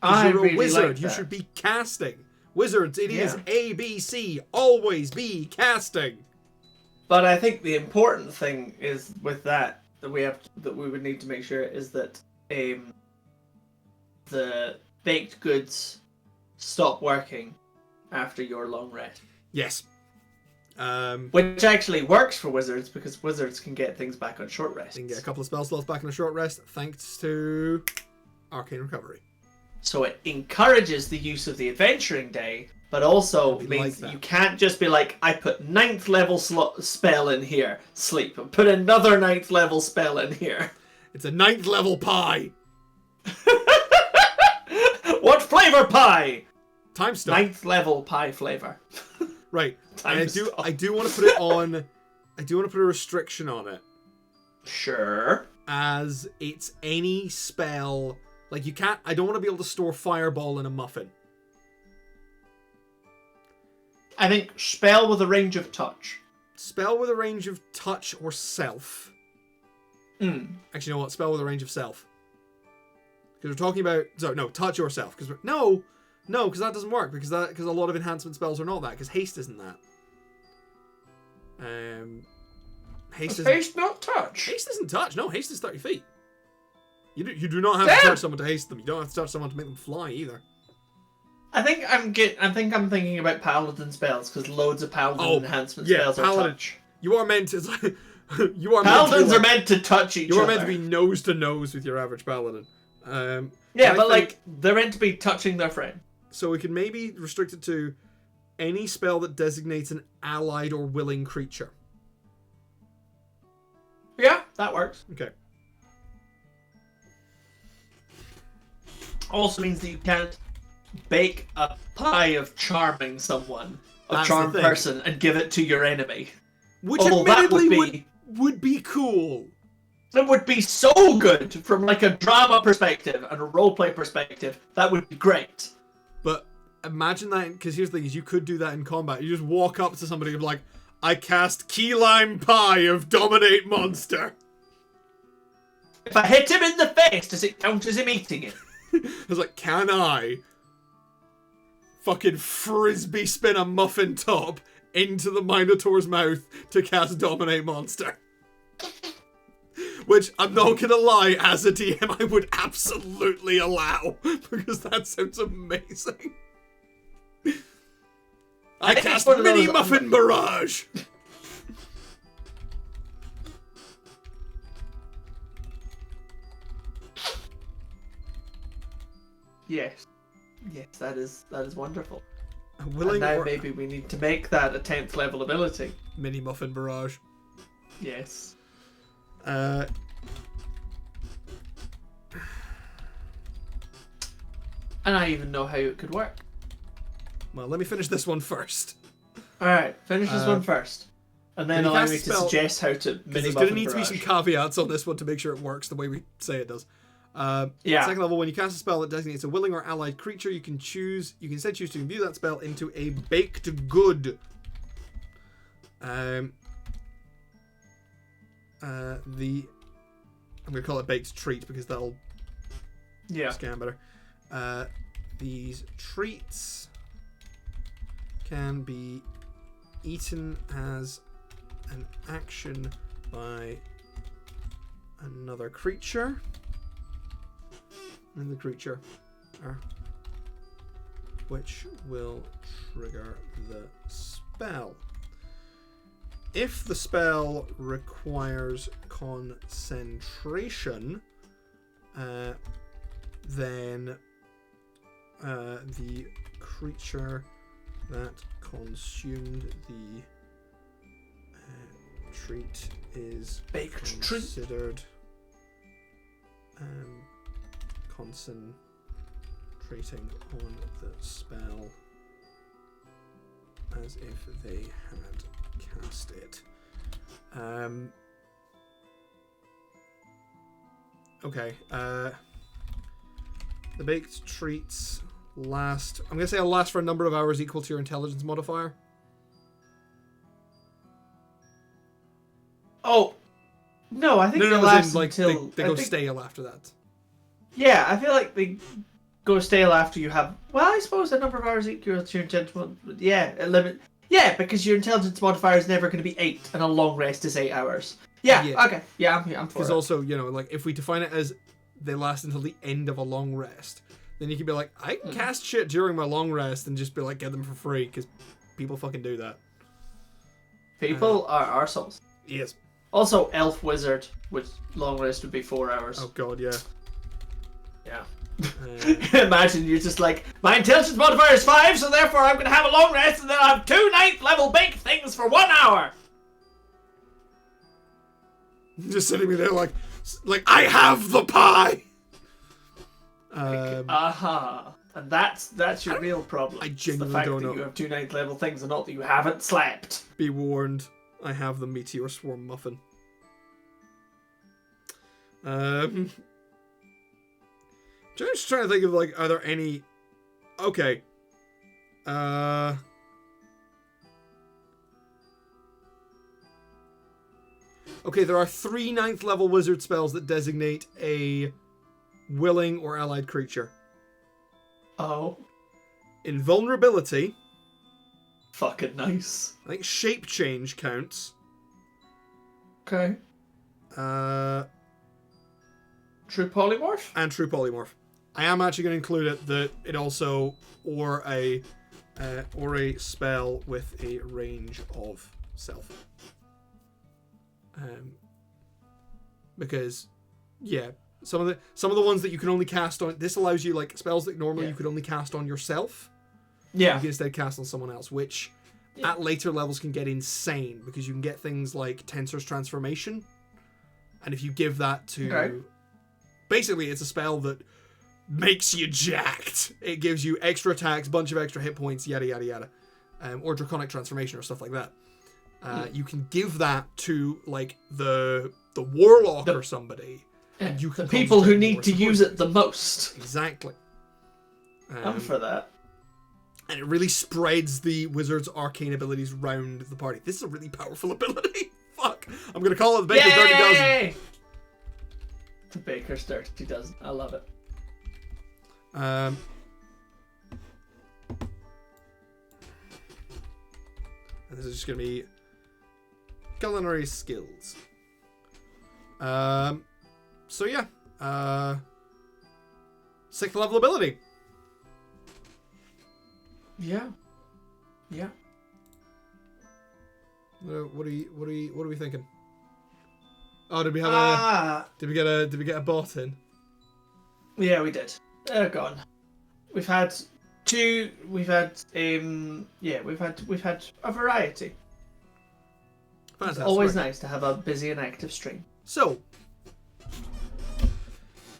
Because you're a wizard, you should be casting. Wizards, it is ABC, always be casting. But I think the important thing is with that we would need to make sure is that the baked goods stop working after your long rest. Yes. Which actually works for wizards, because wizards can get things back on short rest. They can get a couple of spell slots back on a short rest thanks to Arcane Recovery. So it encourages the use of the adventuring day, but also means that you can't just be like, I put 9th level spell in here, sleep, and put another 9th level spell in here. It's a 9th level pie. flavor pie. Time stop. 9th level pie flavor. Right. And Time stop. I do want to put it on. I do want to put a restriction on it, Sure. as it's any spell. Like you can't. I don't want to be able to store fireball in a muffin. I think spell with a range of touch. Spell with a range of touch or self. Mm. Actually, you know what? Spell with a range of self. Because we're talking about touch or self. Because because that doesn't work. Because a lot of enhancement spells are not that. Because haste isn't that. Haste not touch. Haste isn't touch. No, haste is 30 feet. You do not have to touch someone to haste them. You don't have to touch someone to make them fly either. I think I'm thinking about paladin spells because loads of paladin enhancement spells are touch. You are meant to. Paladins are meant to touch each other. You are meant to be nose to nose with your average paladin. But like they're meant to be touching their friend. So we can maybe restrict it to any spell that designates an allied or willing creature. Yeah, that works. Okay. Also means that you can't bake a pie of charming someone, a charmed person, and give it to your enemy. Which Although admittedly would be cool. That would be so good from like a drama perspective and a roleplay perspective. That would be great. But imagine that, because here's the thing: is you could do that in combat. You just walk up to somebody and be like, "I cast key lime pie of dominate monster." If I hit him in the face, does it count as him eating it? I was like, "Can I fucking frisbee spin a muffin top into the Minotaur's mouth to cast dominate monster?" Which, I'm not gonna lie, as a DM, I would absolutely allow, because that sounds amazing. I cast mini muffin barrage! Yes. Yes, that is wonderful. Willing and now maybe we need to make that a 10th level ability. Mini muffin barrage. Yes. And I even know how it could work. Well, let me finish this one first. Alright, finish this one first. And then allow me to suggest how to mini There's going to need to be some caveats on this one to make sure it works the way we say it does. Second level, when you cast a spell that designates a willing or allied creature, you can instead choose to imbue that spell into a baked good. I'm going to call it baked treat because that'll scan better. These treats can be eaten as an action by another creature. And the creature, which will trigger the spell. If the spell requires concentration, then the creature that consumed the treat is considered concentrating on the spell as if they had cast it. Okay. The baked treats last. I'm gonna say it'll last for a number of hours equal to your intelligence modifier. Oh, no! I think they last until they go stale after that. Yeah, I feel like they go stale after you have. Well, I suppose a number of hours equal to your intelligence. Yeah, Yeah, because your intelligence modifier is never going to be 8, and a long rest is 8 hours. Yeah. Okay. Yeah, I'm for it. Because also, like if we define it as they last until the end of a long rest, then you can be like, I can cast shit during my long rest and just be like, get them for free, because people fucking do that. People are arseholes. Yes. Also, elf wizard, which long rest would be 4 hours. Oh god, yeah. Yeah. Imagine you're just like, my intelligence modifier is 5, so therefore I'm going to have a long rest, and then I'll have 2 9th level baked things for 1 hour. Just sitting me there like I have the pie. And that's your real problem. I It's genuinely the fact don't that know. you have 2 9th level things and not that you haven't slept. Be warned, I have the Meteor Swarm Muffin. Just trying to think of, like, are there any... Okay. Okay, there are 3 9th level wizard spells that designate a willing or allied creature. Oh. Invulnerability. Fucking nice. I think shape change counts. Okay. True polymorph? And true polymorph. I am actually going to include it that it also or a spell with a range of self. Because yeah, some of the ones that you can only cast on, this allows you, like, spells that normally you could only cast on yourself. Yeah. You can instead cast on someone else, which at later levels can get insane because you can get things like Tensor's Transformation. And if you give that to... Okay. Basically, it's a spell that makes you jacked. It gives you extra attacks, bunch of extra hit points, yada, yada, yada. Or Draconic Transformation or stuff like that. You can give that to, like, the Warlock or somebody. And you can the people who concentrate need more to use support. it the most. Exactly. I'm for that. And it really spreads the wizard's arcane abilities round the party. This is a really powerful ability. Fuck. I'm going to call it the Baker's Dirty Dozen. The Baker's Dirty Dozen. I love it. And this is just going to be culinary skills. So yeah. 6th level ability. Yeah. Yeah. What are we thinking? Oh, did we have did we get a bot in? Yeah, we did. They're gone. We've had a variety. Fantastic. It's always nice to have a busy and active stream. So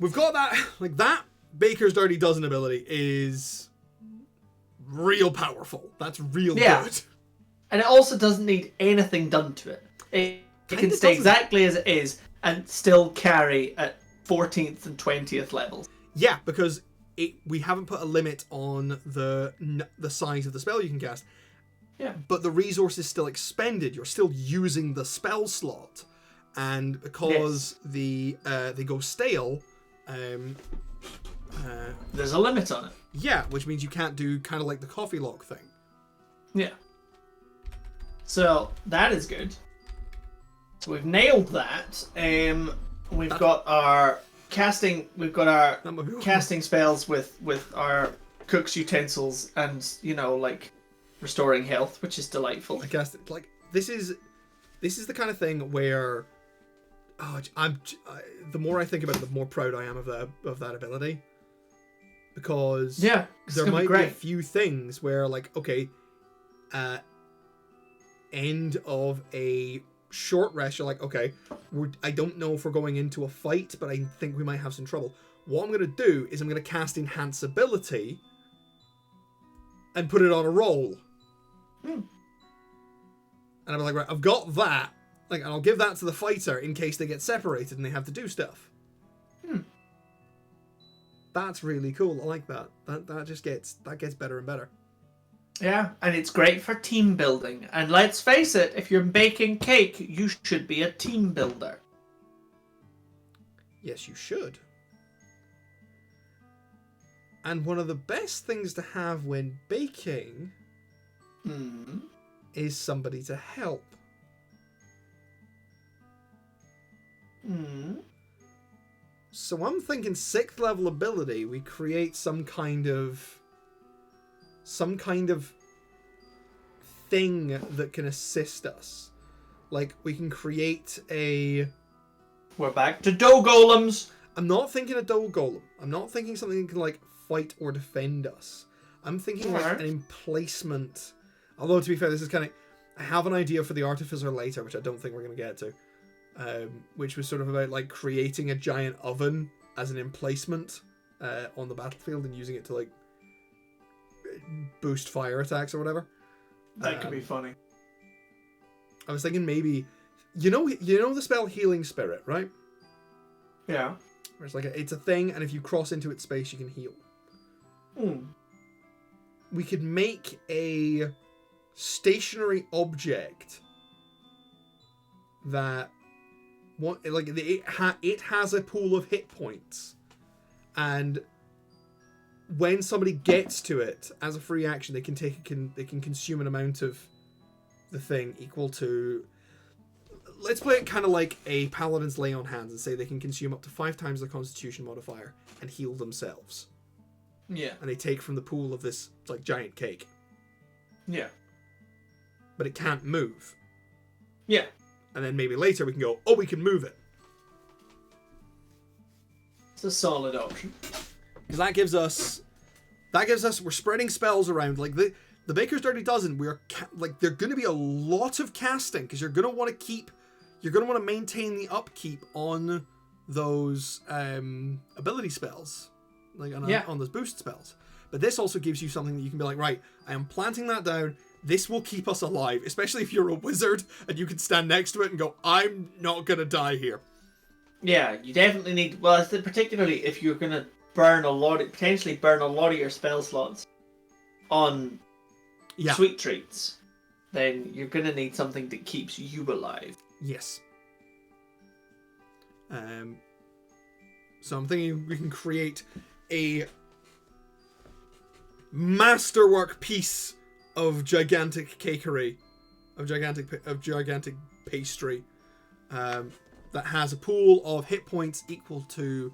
we've got that, like, that Baker's Dirty Dozen ability is real powerful. That's real good. And it also doesn't need anything done to it. It can stay exactly as it is and still carry at 14th and 20th levels. Yeah, because we haven't put a limit on the size of the spell you can cast. Yeah. But the resource is still expended. You're still using the spell slot. And because they go stale, there's a limit on it. Yeah, which means you can't do kind of like the coffee lock thing. Yeah. So that is good. So we've nailed that. We've got our casting spells with our cook's utensils and, like, restoring health, which is delightful. I guess, like, this is the kind of thing where the more I think about it, the more proud I am of that ability. Because there might be a few things where, like, okay, end of a short rest, you're like, okay, I don't know if we're going into a fight, but I think we might have some trouble. What I'm going to do is I'm going to cast Enhance Ability and put it on a roll. And I'm like, right, I've got that. Like, and I'll give that to the fighter in case they get separated and they have to do stuff. That's really cool. I like that. That gets better and better. Yeah, and it's great for team building. And let's face it, if you're baking cake, you should be a team builder. Yes, you should. And one of the best things to have when baking is somebody to help. So I'm thinking 6th level ability, we create some kind of thing that can assist us. Like, we can create a... We're back to dough golems. I'm not thinking a dough golem. I'm not thinking something that can, like, fight or defend us. I'm thinking like an emplacement. Although, to be fair, this is kind of... I have an idea for the Artificer later, which I don't think we're going to get to. Which was sort of about, like, creating a giant oven as an emplacement on the battlefield and using it to, like, boost fire attacks or whatever. That could be funny. I was thinking maybe, you know the spell Healing Spirit, right? Yeah. Where it's like it's a thing, and if you cross into its space, you can heal. We could make a stationary object that it has a pool of hit points, and when somebody gets to it as a free action, they can consume an amount of the thing equal to. Let's play it kind of like a Paladin's Lay on Hands and say they can consume up to 5 times their Constitution modifier and heal themselves. Yeah. And they take from the pool of this like giant cake. Yeah. But it can't move. Yeah. And then maybe later we can go, oh, we can move it. It's a solid option. Because that gives us, we're spreading spells around. Like the Baker's Dirty Dozen, they're going to be a lot of casting because you're going to want to maintain the upkeep on those ability spells, like on those boost spells. But this also gives you something that you can be like, right, I am planting that down. This will keep us alive, especially if you're a wizard and you can stand next to it and go, I'm not going to die here. Yeah, you definitely need, well, particularly if you're going to potentially burn a lot of your spell slots on sweet treats, then you're going to need something that keeps you alive. Yes. So I'm thinking we can create a masterwork piece of gigantic cakery, of gigantic pastry, that has a pool of hit points equal to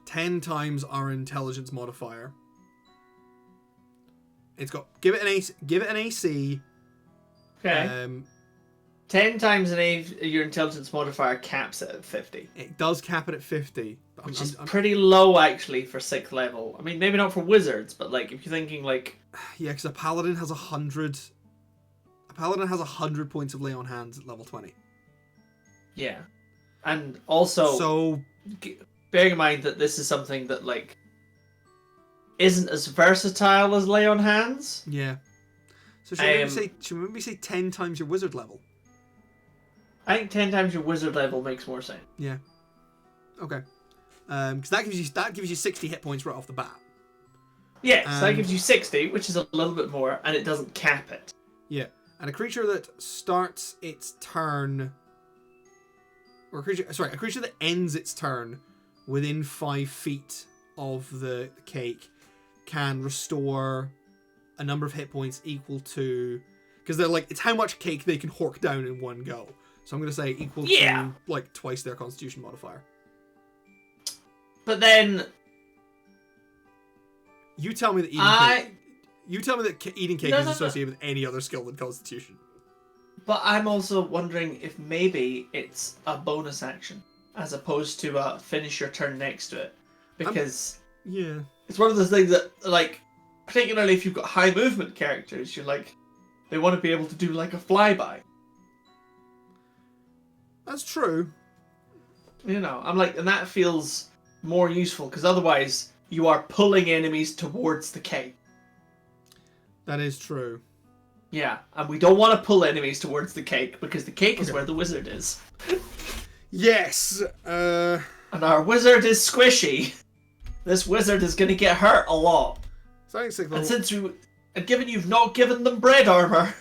10 times our intelligence modifier. It's got give it an AC. Okay. 10 times your intelligence modifier caps it at 50. It does cap it at 50. Which is pretty low, actually, for 6th level. I mean, maybe not for wizards, but, like, if you're thinking, like... Yeah, because a paladin has 100... A paladin has 100 points of lay on hands at level 20. Yeah. And also... So... Bearing in mind that this is something that, like... isn't as versatile as lay on hands. Yeah. So should we maybe say 10 times your wizard level? I think 10 times your wizard level makes more sense. Yeah. Okay. Because that gives you 60 hit points right off the bat. Yeah, so that gives you 60, which is a little bit more, and it doesn't cap it. Yeah. And a creature that starts its turn... Or a creature that ends its turn within 5 feet of the cake can restore a number of hit points equal to... Because they're like, it's how much cake they can hork down in one go. So I'm going to say equal to, like, twice their Constitution modifier. But then... You tell me that eating cake is associated with any other skill than Constitution. But I'm also wondering if maybe it's a bonus action, as opposed to finish your turn next to it. Because... It's one of those things that, like, particularly if you've got high movement characters, you're like... They want to be able to do, like, a flyby. That's true. You know, I'm like, and that feels more useful, because otherwise you are pulling enemies towards the cake. That is true. Yeah, and we don't want to pull enemies towards the cake, because the cake is where the wizard is. Yes! And our wizard is squishy. This wizard is going to get hurt a lot. And since given you've not given them bread armor.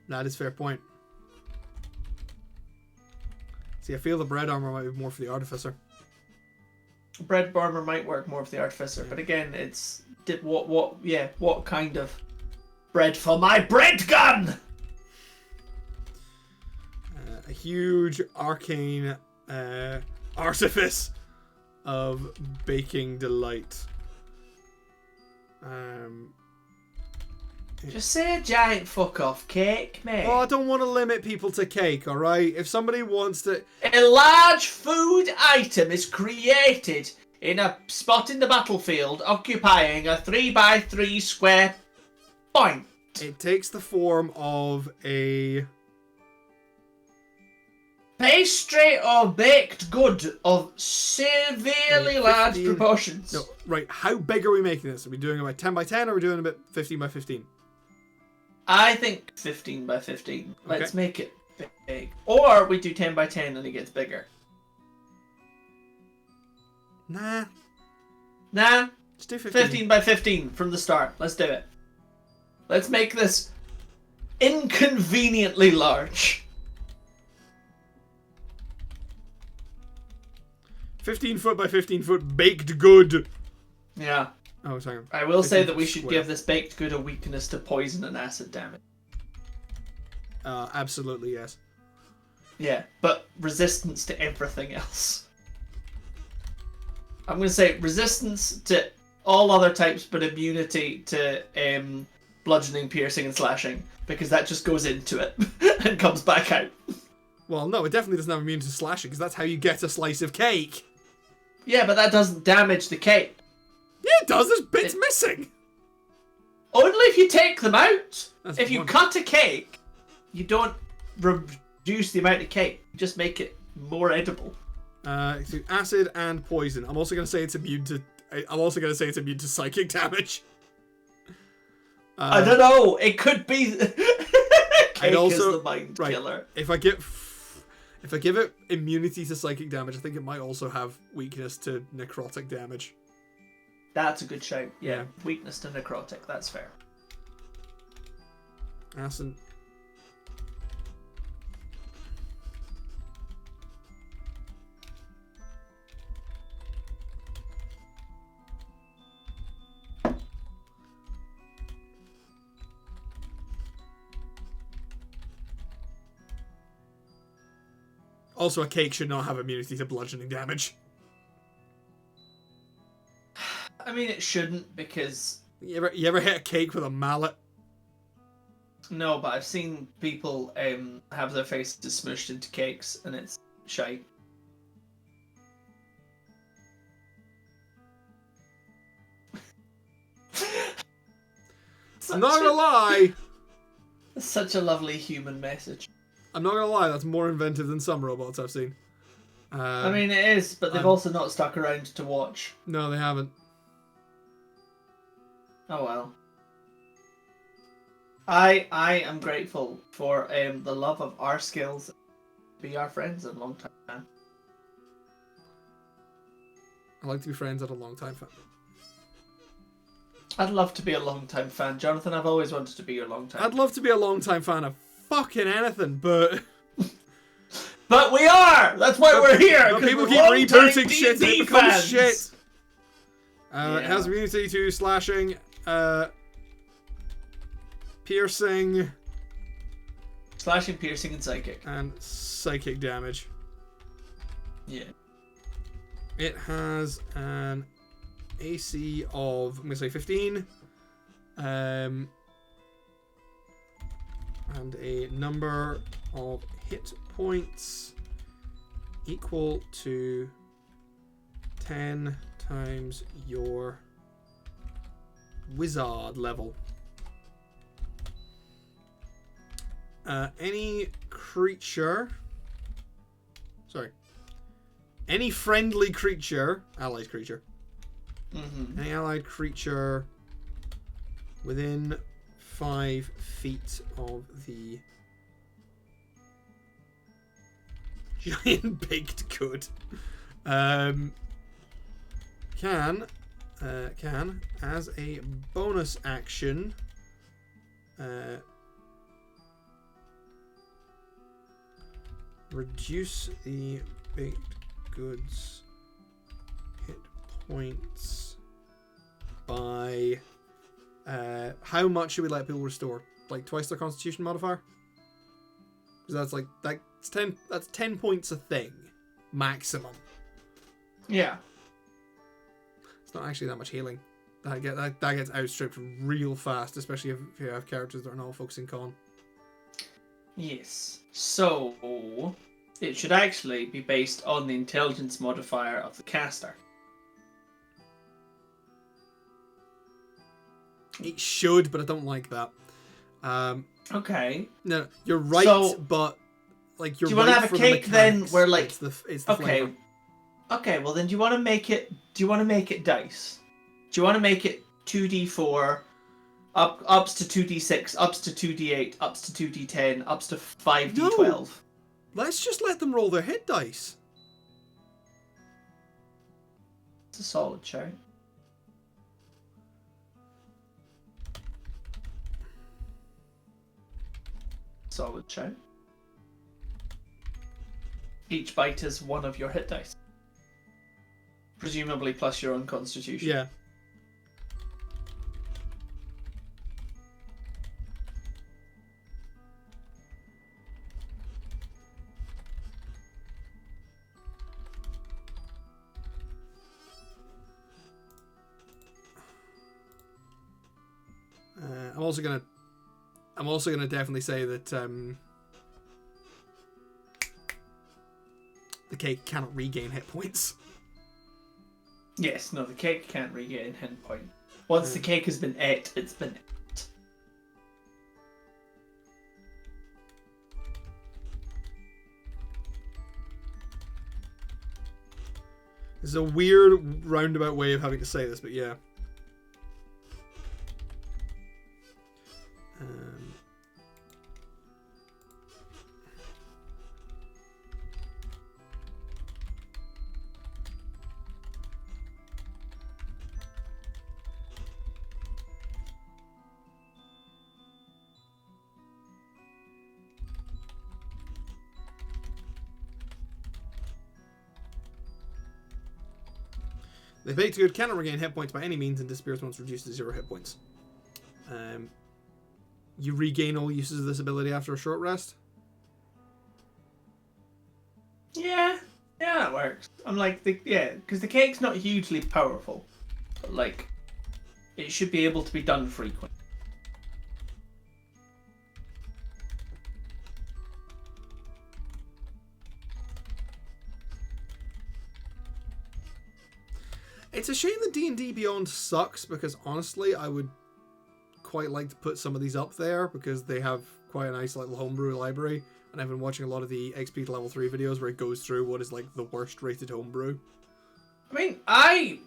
That is a fair point. See, I feel the bread armor might be more for the artificer. Bread armor might work more for the artificer, but again, it's what kind of bread for my bread gun? A huge arcane artifice of baking delight. Just say a giant fuck off cake, mate. Oh, I don't want to limit people to cake, alright? If somebody wants to... A large food item is created in a spot in the battlefield occupying a 3x3 square point. It takes the form of a Pastry or baked good of severely large 15. proportions. No, right. How big are we making this? Are we doing about 10 by 10 or are we doing about 15 by 15? I think 15 by 15. Let's Okay. make it big. Or we do 10 by 10 and it gets bigger. Nah. Nah, Let's do 15. 15 by 15 from the start. Let's do it. Let's make this inconveniently large. 15 foot by 15 foot baked good. Yeah. Oh, sorry. I will say 15 that we foot should square. give this baked good a weakness to poison and acid damage. Absolutely, yes. Yeah, but resistance to everything else. I'm going to say resistance to all other types, but immunity to bludgeoning, piercing, and slashing, because that just goes into it and comes back out. Well, no, it definitely doesn't have immunity to slashing, because that's how you get a slice of cake. Yeah, but that doesn't damage the cake. Yeah, it does. There's bits missing. Only if you take them out. That's if you one. cut a cake, you don't reduce the amount of cake. You just make it more edible. So acid and poison. I'm also going to say it's immune to. I'm also going to say it's immune to psychic damage. I don't know. It could be. Cake also- is the mind right. killer. If I give it immunity to psychic damage, I think it might also have weakness to necrotic damage. That's a good shout. Yeah. Yeah. Weakness to necrotic. That's fair. Acid. Also, a cake should not have immunity to bludgeoning damage. I mean, it shouldn't because You ever hit a cake with a mallet? no, but I've seen people have their faces smushed into cakes and it's shite. I'm not gonna lie. Such a lovely human message. I'm not gonna lie. That's more inventive than some robots I've seen. I mean, it is, but they've I'm- also not stuck around to watch. No, they haven't. Oh well. I am grateful for the love of our skills. Be our friends and long time fan. I like to be friends at a long time fan. I'd love to be a long time fan, Jonathan. I've always wanted to be your long time. I'd love to be a long time fan of fucking anything, but But we are. That's why we're here. but 'cause people we're keep long-time rebooting shit and D&D it becomes fans. shit. It Yeah. has immunity to slashing, piercing, Slashing, piercing, and psychic. and psychic damage. Yeah. It has an AC of, I'm going to say 15. And a number of hit points equal to 10 times your wizard level. Any friendly creature, allied creature, Mm-hmm. any allied creature within 5 feet of the giant baked good can as a bonus action reduce the baked goods hit points by how much should we let people restore? Like twice their constitution modifier? Because that's 10 points a thing. Maximum. Yeah. It's not actually that much healing. That gets outstripped real fast, especially if you have characters that are not focusing con. Yes. So it should actually be based on the intelligence modifier of the caster. It should, but I don't like that. Okay. No, you're right, So- but like you're Do you want to right have for a the cake then mechanics. where like it's the okay, flavor. okay, well then do you want to make it dice? Do you want to make it 2d4 ups to 2d6, ups to 2d8, ups to 2d10, ups to 5d12? No. Let's just let them roll their hit dice. It's a solid shout. Solid shout. Each bite is one of your hit dice. Presumably plus your own constitution. Yeah. I'm also gonna definitely say that the cake cannot regain hit points. Yes, no, the cake can't regain hit point. Once the cake has been ate, it's been ate. It's a weird roundabout way of having to say this, but yeah. The baked good cannot regain hit points by any means and disappears once reduced to 0 hit points. You regain all uses of this ability after a short rest. Yeah, that works. I'm like, because the cake's not hugely powerful, but like, it should be able to be done frequently. It's a shame that D&D Beyond sucks, because honestly, I would quite like to put some of these up there, because they have quite a nice little homebrew library, and I've been watching a lot of the XP to level 3 videos where it goes through what is like the worst rated homebrew. I mean, I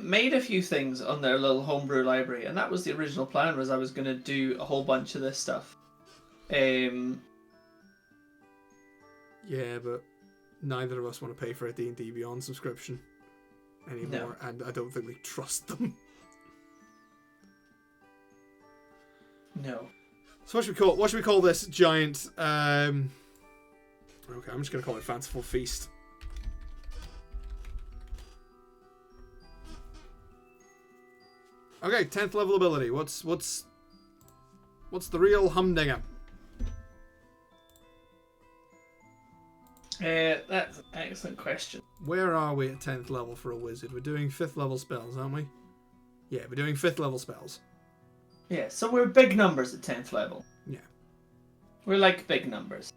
made a few things on their little homebrew library, and that was the original plan, was I was going to do a whole bunch of this stuff. Yeah, but neither of us want to pay for a D&D Beyond subscription anymore, and I don't think we trust them. No. So what should we call this giant? Okay, I'm just gonna call it Fanciful Feast. Okay, 10th level ability. What's the real humdinger? That's an excellent question. Where are we at 10th level for a wizard? We're doing 5th level spells, aren't we? Yeah, we're doing 5th level spells. Yeah, so we're big numbers at 10th level. Yeah. We're like big numbers.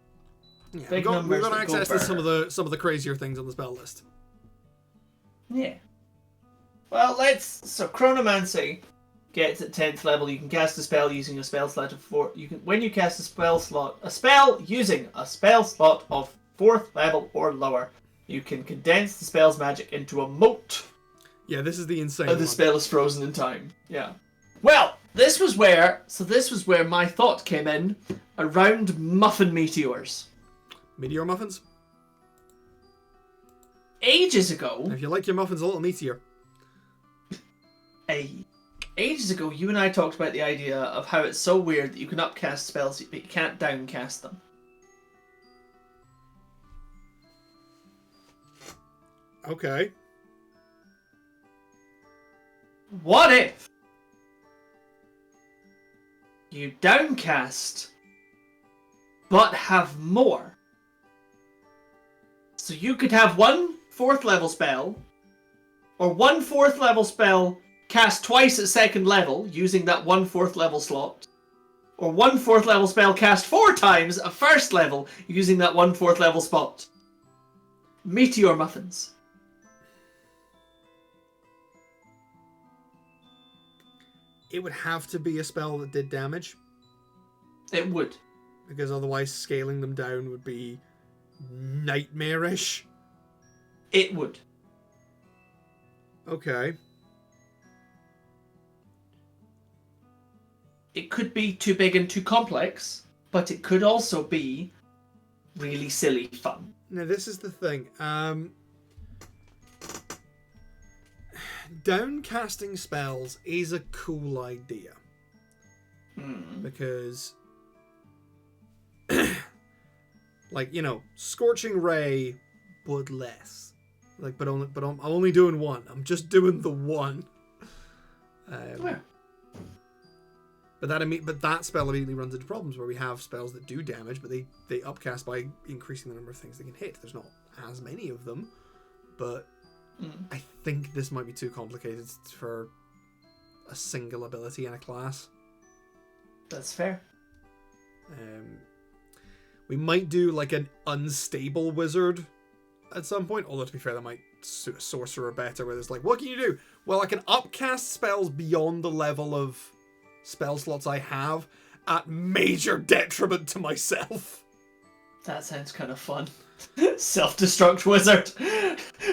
Yeah, Big we've numbers got that access go to some of the crazier things on the spell list. Yeah. Well, so Chronomancy gets at 10th level. You can cast a spell using a spell slot of 4. When you cast a spell using a spell slot of 4th level or lower, you can condense the spell's magic into a mote. Yeah, this is the insane And the spell is frozen in time. Yeah. Well, this was where my thought came in around muffin meteors. Meteor muffins? Ages ago. If you like your muffins a little meteor. Ages ago, you and I talked about the idea of how it's so weird that you can upcast spells, but you can't downcast them. Okay. What if you downcast, but have more? So you could have one 4th level spell, or one 4th level spell cast twice at 2nd level using that one 4th level slot, or one 4th level spell cast 4 times at 1st level using that one 4th level spot. Meteor muffins. It would have to be a spell that did damage. It would. Because otherwise scaling them down would be nightmarish? It would. Okay. It could be too big and too complex, but it could also be really silly fun. Now, this is the thing. Downcasting spells is a cool idea. Because, like, you know, Scorching Ray, but less. Like, but I'm only doing one. I'm just doing the one. Yeah. But that spell immediately runs into problems where we have spells that do damage, but they upcast by increasing the number of things they can hit. There's not as many of them, but I think this might be too complicated for a single ability in a class. That's fair. We might do like an unstable wizard at some point, although to be fair, that might suit a sorcerer better, where it's like, what can you do? Well, I can upcast spells beyond the level of spell slots I have at major detriment to myself. That sounds kind of fun. Self-destruct wizard.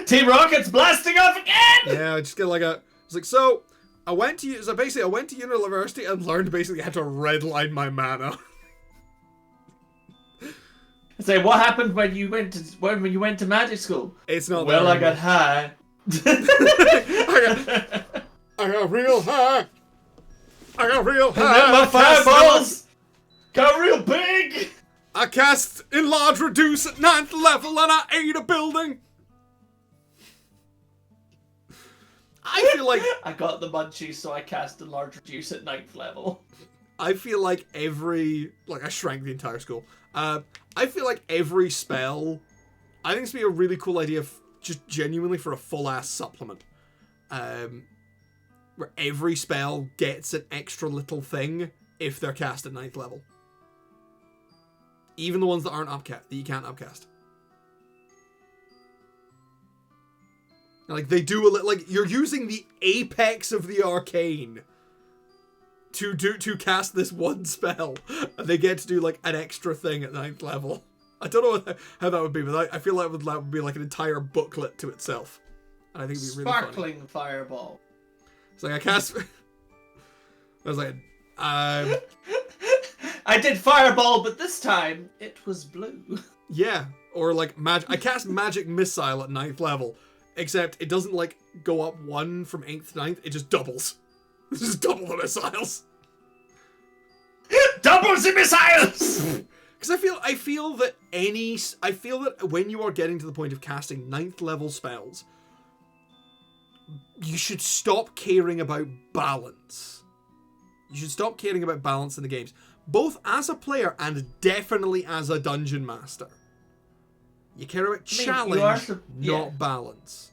Team Rocket's blasting off again! Yeah, I just get like it's like, so I went to university and learned basically how to redline my mana. Say, what happened when you went to magic school? It's not well, there I got high. I got real high. I got real high. And then my fireballs got real big. I cast Enlarge Reduce at 9th level and I ate a building. I feel like I got the munchies, so I cast Enlarge Reduce at 9th level. I feel like I shrank the entire school. I feel like every spell, I think it's be a really cool idea, just genuinely for a full-ass supplement. Where every spell gets an extra little thing if they're cast at 9th level. Even the ones that aren't that you can't upcast. Like, they do like, you're using the apex of the arcane to cast this one spell, and they get to do like an extra thing at 9th level. I don't know how that would be, but I feel like that would be like an entire booklet to itself, and I think it'd be really Sparkling funny. fireball. It's like I cast. I was like, I did fireball, but this time it was blue. Yeah, or like I cast magic missile at 9th level, except it doesn't like go up 1 from 8th to 9th. It just doubles. It's just double the missiles. Doubles the missiles. Because I feel that when you are getting to the point of casting 9th level spells, you should stop caring about balance. You should stop caring about balance in the games, both as a player and definitely as a dungeon master. You care about challenge, not balance.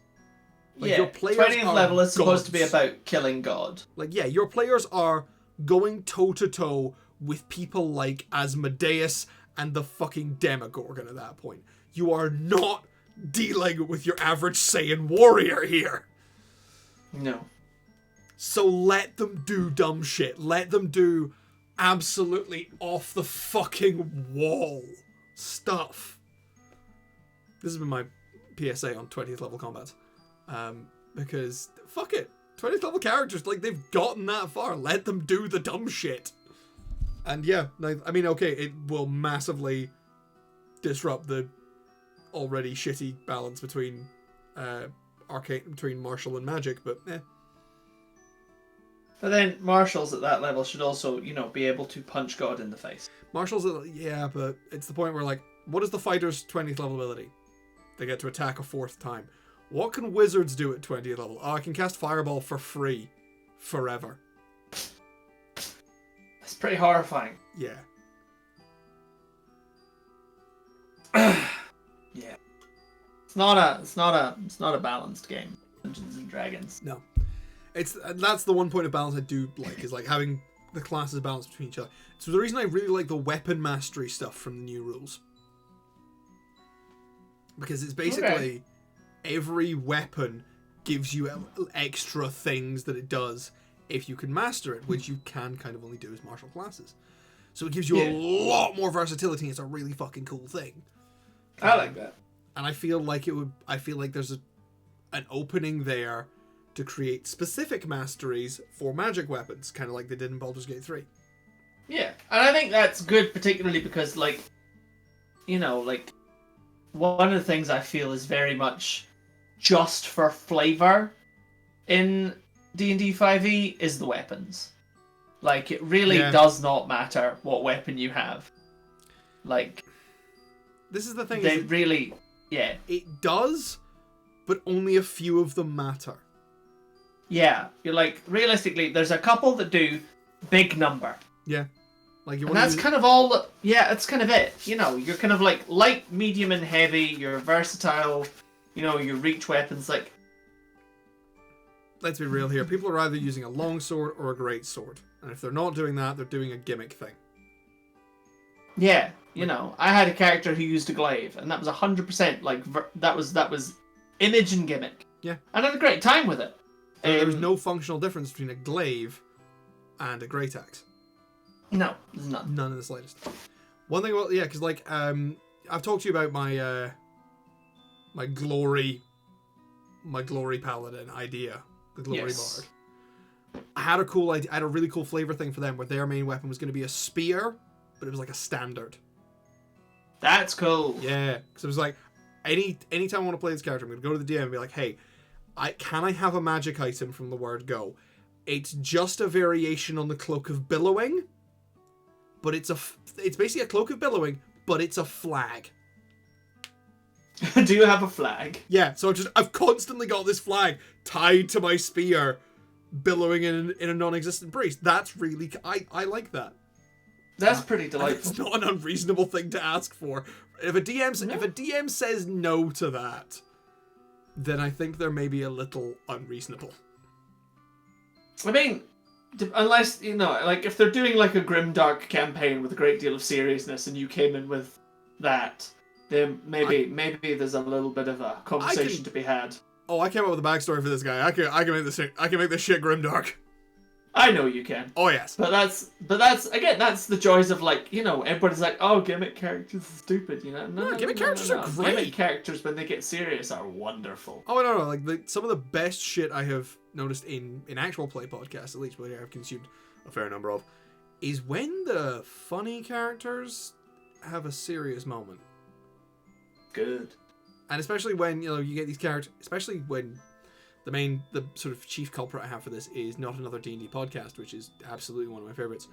Like, yeah, your players 20th level is supposed to be gods. about killing God. Like, yeah, your players are going toe-to-toe with people like Asmodeus and the fucking Demogorgon at that point. You are not dealing with your average Saiyan warrior here. No. So let them do dumb shit. Let them do absolutely off the fucking wall stuff. This has been my PSA on 20th level combat. Because fuck it. 20th level characters, like, they've gotten that far. Let them do the dumb shit. And yeah, I mean, okay, it will massively disrupt the already shitty balance between between martial and magic, but eh. But then martials at that level should also, be able to punch God in the face. Martials, yeah, but it's the point where, like, what is the fighter's 20th level ability? They get to attack a 4th time. What can wizards do at 20th level? Oh, I can cast Fireball for free. Forever. That's pretty horrifying. Yeah. Yeah. It's not a balanced game. Dungeons and Dragons. No. That's the one point of balance I do like, is like having the classes balanced between each other. So the reason I really like the weapon mastery stuff from the new rules. Because it's basically every weapon gives you extra things that it does if you can master it, which you can kind of only do as martial classes. So it gives you a lot more versatility, and it's a really fucking cool thing. I like that. And I feel like there's an opening there to create specific masteries for magic weapons, kind of like they did in Baldur's Gate 3. Yeah, and I think that's good, particularly because, like, you know, like, one of the things I feel is very much just for flavor in D&D 5e is the weapons. Like, it really does not matter what weapon you have. Like, this is the thing. They really, yeah. It does, but only a few of them matter. Yeah, you're like, realistically, there's a couple that do big number. Yeah. Like and that's kind of all, that's kind of it. You know, you're kind of like light, medium, and heavy, you're versatile, you know, your reach weapons, like... Let's be real here, people are either using a longsword or a greatsword. And if they're not doing that, they're doing a gimmick thing. Yeah, you know, I had a character who used a glaive, and that was 100%, like, that was image and gimmick. Yeah. And I had a great time with it. There was no functional difference between a glaive and a great axe. No, there's none. None in the slightest. One thing about because like I've talked to you about my my glory paladin idea, the glory bard. I had a cool idea. I had a really cool flavor thing for them where their main weapon was going to be a spear, but it was like a standard. That's cool. Yeah, because it was like anytime I want to play this character, I'm going to go to the DM and be like, hey, can I have a magic item from the word go? It's just a variation on the Cloak of Billowing, but it's basically a Cloak of Billowing, but it's a flag. Do you have a flag? Yeah, so I've constantly got this flag tied to my spear, billowing in a non-existent breeze. That's really I like that. That's pretty delightful. It's not an unreasonable thing to ask for. If a DM says no to that, then I think they're maybe a little unreasonable. I mean, unless, you know, like, if they're doing, like, a grimdark campaign with a great deal of seriousness and you came in with that, then maybe there's a little bit of a conversation to be had. Oh, I came up with a backstory for this guy. I can make this shit grimdark. I know you can. Oh, yes. But that's again, that's the joys of, like, you know, everybody's like, oh, gimmick characters are stupid, you know? No, gimmick characters are great. Gimmick characters, when they get serious, are wonderful. Oh, no, like, some of the best shit I have noticed in actual play podcasts, at least, which I've consumed a fair number of, is when the funny characters have a serious moment. Good. And especially when, you know, you get these characters, especially when the sort of chief culprit I have for this is Not Another D&D Podcast, which is absolutely one of my favorites.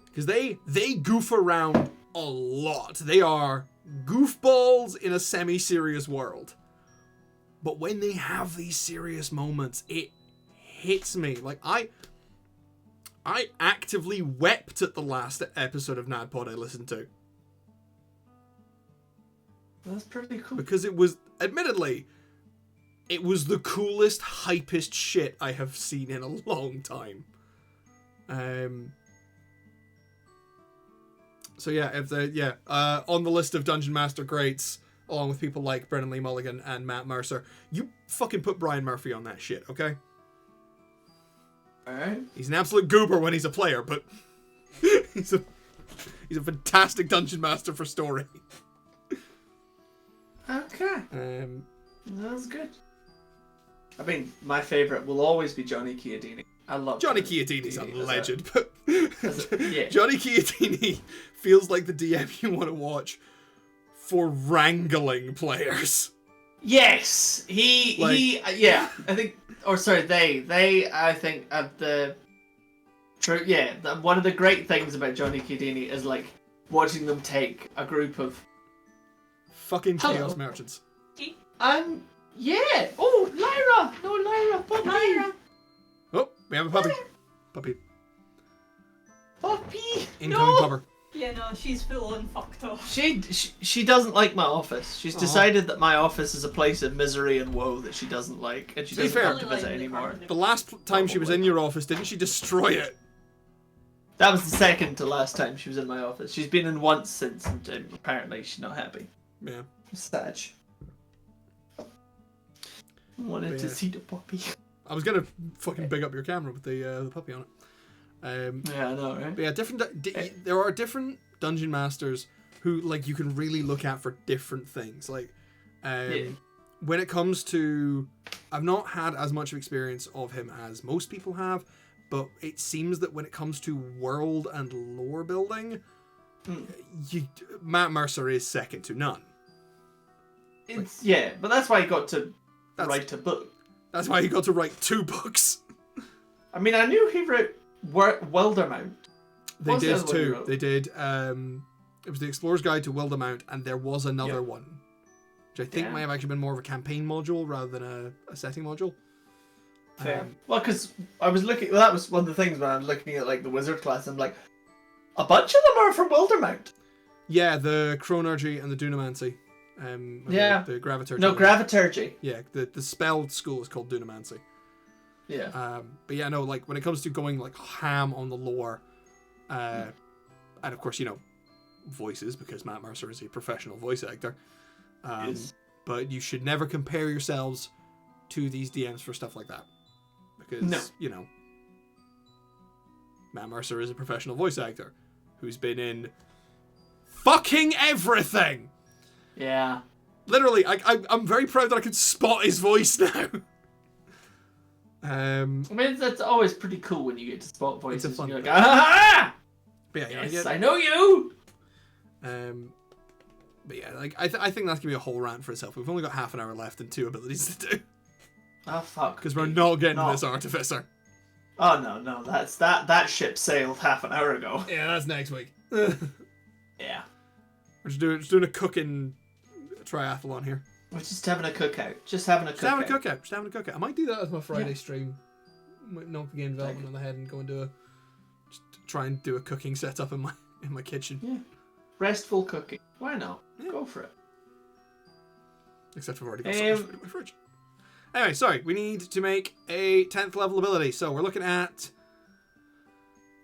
Because they goof around a lot. They are goofballs in a semi-serious world. But when they have these serious moments, it hits me. Like, I actively wept at the last episode of NADPod I listened to. That's pretty cool. Because it was, admittedly, it was the coolest, hypest shit I have seen in a long time. So yeah, on the list of Dungeon Master greats, along with people like Brennan Lee Mulligan and Matt Mercer, you fucking put Brian Murphy on that shit, okay? Alright. He's an absolute goober when he's a player, but he's a fantastic Dungeon Master for story. Okay. That's good. I mean, my favourite will always be Johnny Chiodini. I love Johnny Chiodini's a legend, but yeah. Johnny Chiodini feels like the DM you want to watch for wrangling players. Yes, I think, I think have the true. Yeah, one of the great things about Johnny Chiodini is like watching them take a group of fucking chaos merchants. Yeah. Oh, Lyra! No, Lyra! Puppy! Lyra! Oh, we have a puppy. Puppy. Incoming pupper. Yeah, no, she's full on fucked off. She doesn't like my office. She's decided that my office is a place of misery and woe that she doesn't like, and she doesn't want to visit anymore. The last time she was in your office, didn't she destroy it? That was the second to last time she was in my office. She's been in once since, and apparently she's not happy. Yeah. Sad. Wanted to see the puppy. I was gonna fucking big up your camera with the puppy on it. Yeah, I know, right? But yeah, there are different dungeon masters who like you can really look at for different things. Like, Yeah. when it comes to, I've not had as much of experience of him as most people have, but it seems that when it comes to world and lore building, Matt Mercer is second to none. Yeah, but that's why he got to write a book. That's why he got to write 2 books. I mean, I knew he wrote Wildermount. They What's the did other one he too. wrote? They did. It was the Explorer's Guide to Wildermount, and there was another one, which I think Yeah. might have actually been more of a campaign module rather than a setting module. Fair. Well, because I was looking. That was one of the things when I was looking at like the wizard class. I'm like, a bunch of them are from Wildermount. Yeah, the Chronurgy and the Dunamancy. Yeah. The Graviturgy. No, Graviturgy. Yeah, the spell school is called Dunamancy. Yeah. But yeah, no, like when it comes to going like ham on the lore, and of course, you know, voices, because Matt Mercer is a professional voice actor. Yes. But you should never compare yourselves to these DMs for stuff like that. Because, No. you know, Matt Mercer is a professional voice actor who's been in fucking everything! Yeah. Literally, I'm very proud that I can spot his voice now. I mean, that's always pretty cool when you get to spot voices. It's a fun and you're thing. like, ah! But yeah, Yes, I know you! But yeah, like I think that's gonna be a whole rant for itself. We've only got half an hour left and 2 abilities to do Oh, fuck. because we're not getting No. this artificer. Oh, no. That ship sailed half an hour ago. Yeah, that's next week. We're Yeah. just doing a cooking triathlon here. We're just having a cookout. Just having a cookout. I might do that as my Friday stream. Might knock the game development on the head and go and try and do a cooking setup in my kitchen. Yeah. Restful cooking. Why not? Yeah. Go for it. Except I've already got so much food in my fridge. Anyway, sorry, we need to make a 10th level ability. So we're looking at...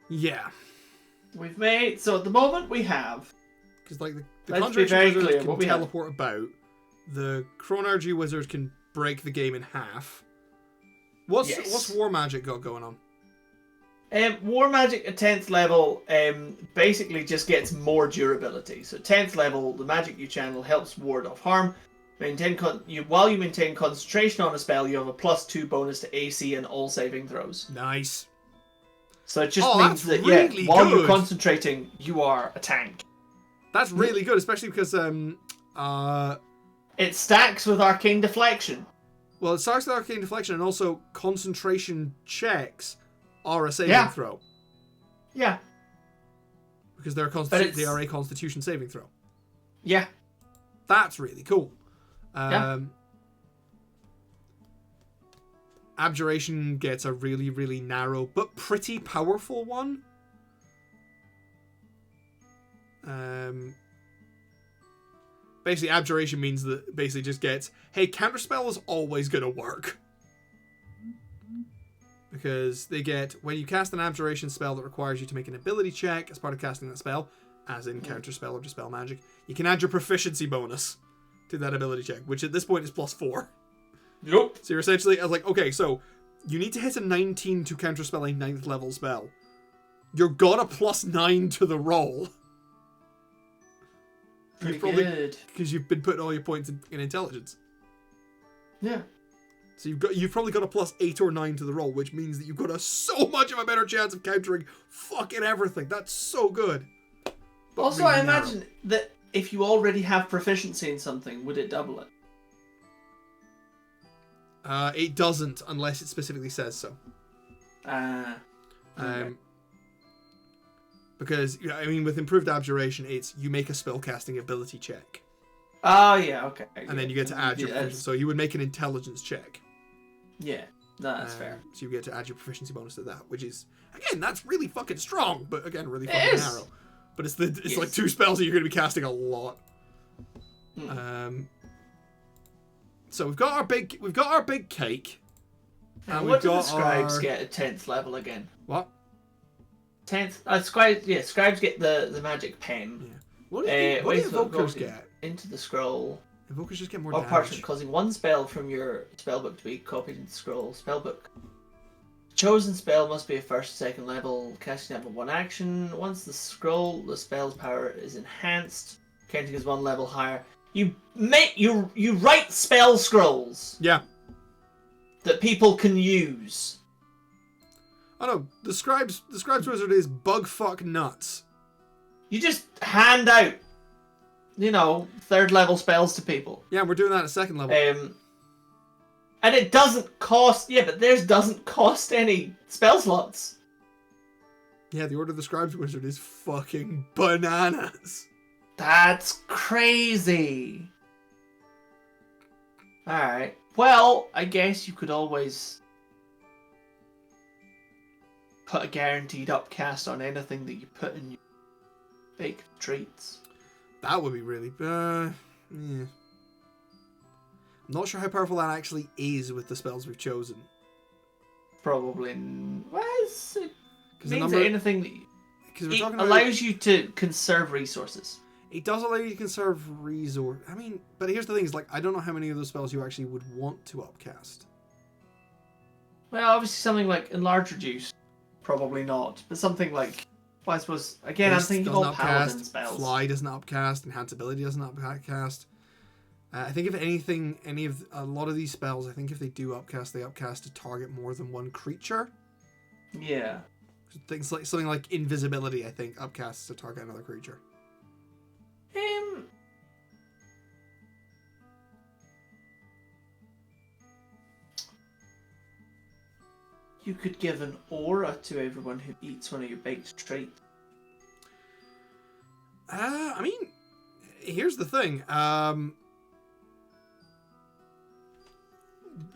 Yeah. We've made... So at the moment we have... Because like the Let's be Conjuration very Wizard clear can what we have. teleport about. The Chronurgy Wizard can break the game in half. What's War Magic got going on? War Magic at 10th level basically just gets more durability. So 10th level, the magic you channel helps ward off harm. While you maintain concentration on a spell, you have a +2 bonus to AC and all saving throws. Nice. So it just Oh, means that's that really while you're good. concentrating, you are a tank. That's really good, especially because It stacks with Arcane Deflection. well, it starts with Arcane Deflection, and also concentration checks are a saving throw Yeah. because they're it's- they are a Constitution saving throw. Yeah. That's really cool. Yeah. Abjuration gets a really, really narrow but pretty powerful one. Basically, Abjuration means that basically just gets, hey, counterspell is always going to work. Because they get, when you cast an Abjuration spell that requires you to make an ability check as part of casting that spell, as in counterspell or dispel magic, you can add your proficiency bonus to that ability check, which at this point is +4. Yup. So you're essentially, I was like, okay, so you need to hit a 19 to counterspell a 9th level spell. You're got a +9 to the roll. Pretty good. good. Because you've been putting all your points in intelligence. Yeah. So you've probably got a +8 or 9 to the roll, which means that you've got so much of a better chance of countering fucking everything. That's so good. But Also, really I narrow. imagine that if you already have proficiency in something, would it double it? It doesn't, unless it specifically says so. Okay. Because, I mean, with Improved Abjuration, it's you make a spellcasting ability check. Oh, yeah, okay. And then you get to add your proficiency. So you would make an intelligence check. Yeah, no, that's fair. So you get to add your proficiency bonus to that, which is, again, that's really fucking strong, but again, really It fucking is. narrow. But it's Yes. like 2 spells that you're going to be casting a lot. So we've got our big cake. And we've what do the got scribes our- get at 10th level again? What? 10th? Scribes get the magic pen. Yeah. What do the Ways of invokers going get? Into the scroll. Invokers just get more Or damage. parchment causing one spell from your spellbook to be copied into the scroll. Spellbook. Chosen spell must be a first or second level, casting out with one action. Once the spell's power is enhanced, counting as one level higher. You write spell scrolls Yeah. that people can use. Oh no, the scribe's wizard is bugfuck nuts. You just hand out, third level spells to people. Yeah, we're doing that at second level. And it doesn't cost. Yeah, but theirs doesn't cost any spell slots. Yeah, the Order of the Scribes Wizard is fucking bananas. That's crazy. Alright. Well, I guess you could always put a guaranteed upcast on anything that you put in your baked treats. That would be really... yeah. I'm not sure how powerful that actually is with the spells we've chosen. Probably. It means number... anything that it allows you to conserve resources. It does allow you to conserve resource. I mean, but here's the thing: is like I don't know how many of those spells you actually would want to upcast. Well, obviously something like Enlarge Reduce, probably not. But something like, well, I suppose again, I'm thinking all paladin spells. Fly doesn't upcast. Enhanceability doesn't upcast. I think if anything, a lot of these spells, I think if they do upcast, they upcast to target more than one creature. Yeah. Things like something like invisibility, I think, upcasts to target another creature. You could give an aura to everyone who eats one of your baked treats. I mean, here's the thing.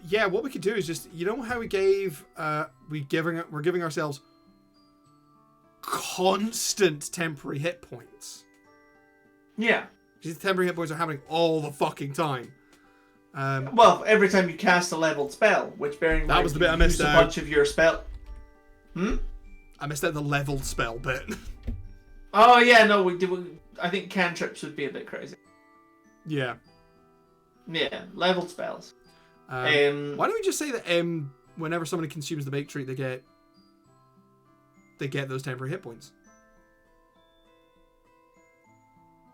Yeah, what we could do is just, how we gave, we're giving ourselves constant temporary hit points. Yeah. These temporary hit points are happening all the fucking time. Well, every time you cast a leveled spell, which bearing in mind, that was the bit I missed out. A bunch of your spell. I missed out the leveled spell bit. Oh yeah, no, we did. I think cantrips would be a bit crazy. Yeah. Yeah, leveled spells. Why don't we just say that whenever somebody consumes the baked treat, they get those temporary hit points.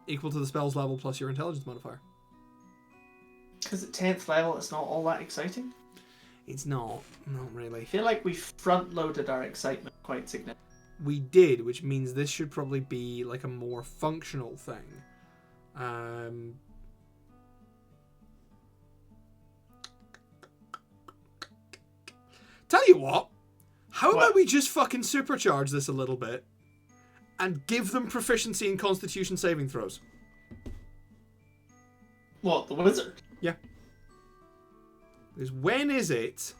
Equal to the spell's level plus your intelligence modifier. Because at 10th level, it's not all that exciting. It's not really. I feel like we front-loaded our excitement quite significantly. We did, which means this should probably be like a more functional thing. Tell you what, how about we just fucking supercharge this a little bit and give them proficiency in Constitution saving throws? What, the wizard? Yeah. Because when is it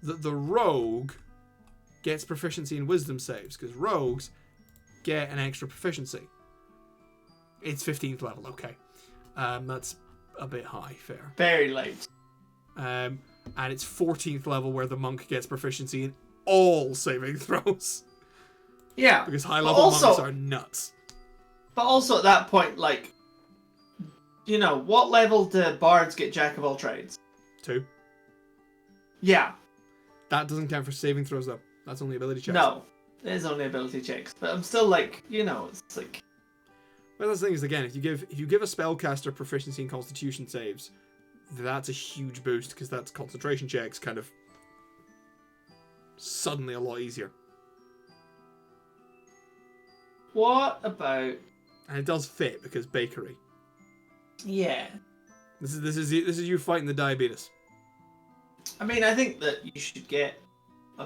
that the rogue gets proficiency in wisdom saves? Because rogues get an extra proficiency. It's 15th level, okay. That's a bit high, fair. Very late. And it's 14th level where the monk gets proficiency in all saving throws. Yeah. Because high level monks are nuts. But also at that point, like, what level do bards get Jack of all trades? 2. Yeah. That doesn't count for saving throws though. That's only ability checks. No. It is only ability checks. But I'm still like, it's like... Well, that's the thing is, again, if you give a spellcaster proficiency in Constitution saves, that's a huge boost because that's concentration checks kind of suddenly a lot easier. What about... And it does fit because bakery. Yeah. This is you fighting the diabetes. I mean, I think that you should get a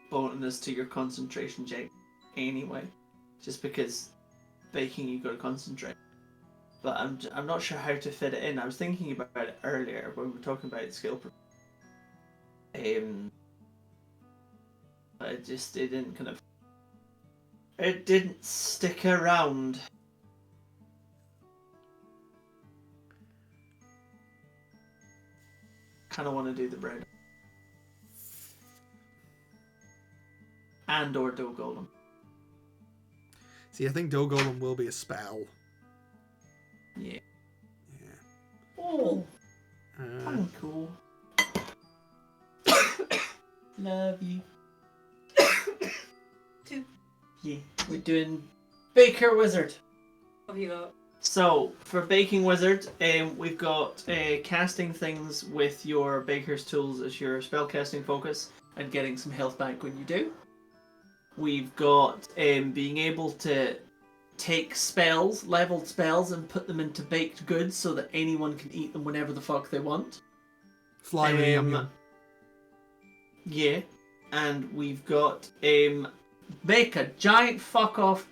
bonus to your concentration check anyway, just because baking you got to concentrate. But I'm not sure how to fit it in. I was thinking about it earlier when we were talking about skill. But it didn't stick around. Kind of want to do the bread. And or dough golem. See, I think dough golem will be a spell. Yeah. Yeah. Oh. Cool. Love you. Too. Yeah. We're doing Baker Wizard. What have you got? So, for Baking Wizard, we've got casting things with your Baker's Tools as your spellcasting focus and getting some health back when you do. We've got being able to take spells, leveled spells, and put them into baked goods so that anyone can eat them whenever the fuck they want. Fly really yum yum. Yeah. And we've got make a giant fuck off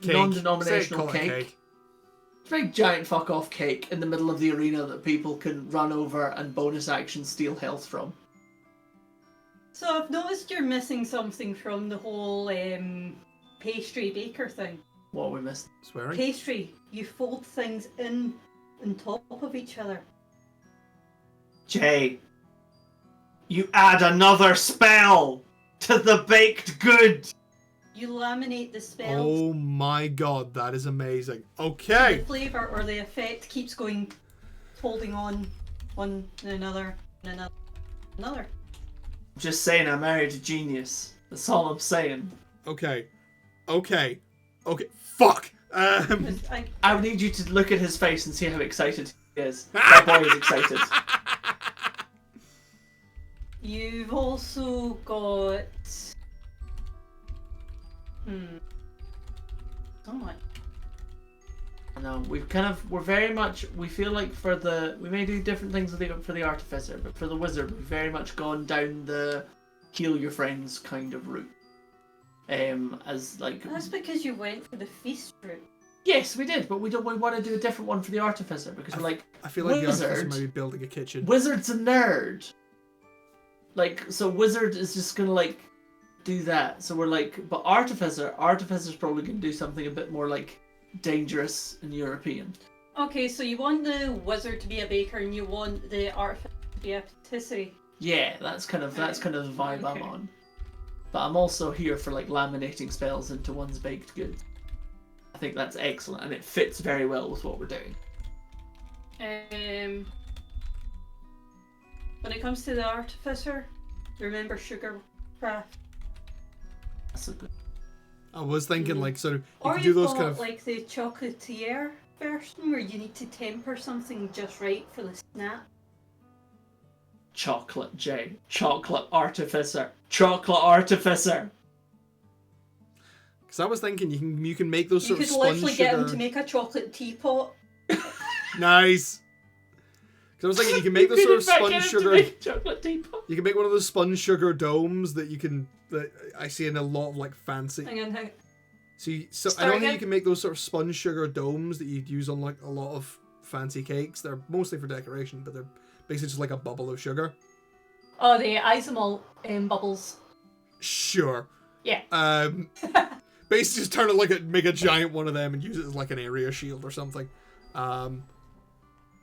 Cake. non-denominational Say it, call it cake. It's a big giant fuck off cake in the middle of the arena that people can run over and bonus action steal health from. So I've noticed you're missing something from the whole pastry baker thing. What we missed? Swearing? Pastry. You fold things in on top of each other. Jay, you add another spell to the baked good. You laminate the spells. Oh my god, that is amazing. Okay. The flavour or the effect keeps going, holding on one and another and another. Just saying, I married a genius. That's all I'm saying. Okay. Fuck. 'Cause I would need you to look at his face and see how excited he is. That boy is excited. You've also got... So much. I know, we're very much, we feel like we may do different things for the Artificer, but for the Wizard, we've very much gone down the heal your friends kind of route. As like... That's because you went for the feast route. Yes, we did, but we want to do a different one for the Artificer, because we're like, I feel like Wizard, the Artificer might be building a kitchen. Wizard's a nerd. Like, so Wizard is just gonna like do that. So we're like, but Artificer's probably gonna do something a bit more like dangerous and European. Okay, so you want the Wizard to be a baker and you want the Artificer to be a patisserie. Yeah, that's kind of the vibe I'm on. But I'm also here for like laminating spells into one's baked goods. I think that's excellent, and it fits very well with what we're doing. When it comes to the Artificer, remember sugar craft. That's a good. I was thinking like sort of you Or could you've do those got kind of like the chocolatier version where you need to temper something just right for the snap. Chocolate J. Chocolate Artificer. Chocolate Artificer. Because I was thinking you can make those You sort of could sponge literally sugar. get him to make a chocolate teapot. Nice. Because I was thinking you can make those sort of sponge sugar. Chocolate teapot. You can make one of those sponge sugar domes that I see in a lot of like fancy. Hang on. So I Start know how again? you can make those sort of sponge sugar domes that you'd use on like a lot of fancy cakes. They're mostly for decoration, but they're basically just like a bubble of sugar. Oh, the isomalt bubbles. Sure. Yeah. Basically just turn it make a giant one of them and use it as like an area shield or something. An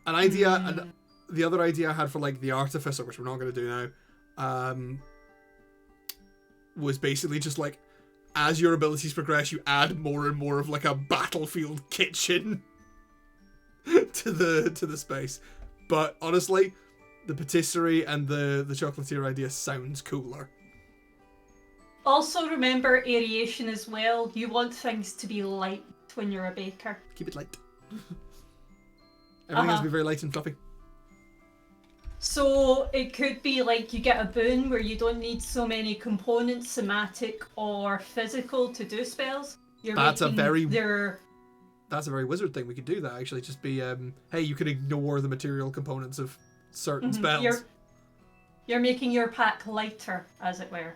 idea, the other idea I had for like the Artificer, which we're not going to do now, was basically just like as your abilities progress, you add more and more of like a battlefield kitchen to the space. But honestly, the patisserie and the chocolatier idea sounds cooler. Also remember aeration as well. You want things to be light when you're a baker. Keep it light. Everything has to be very light and fluffy. So it could be like you get a boon where you don't need so many components, somatic or physical, to do spells. That's a very wizard thing. We could do that actually. Just be, hey, you can ignore the material components of certain spells. You're making your pack lighter, as it were.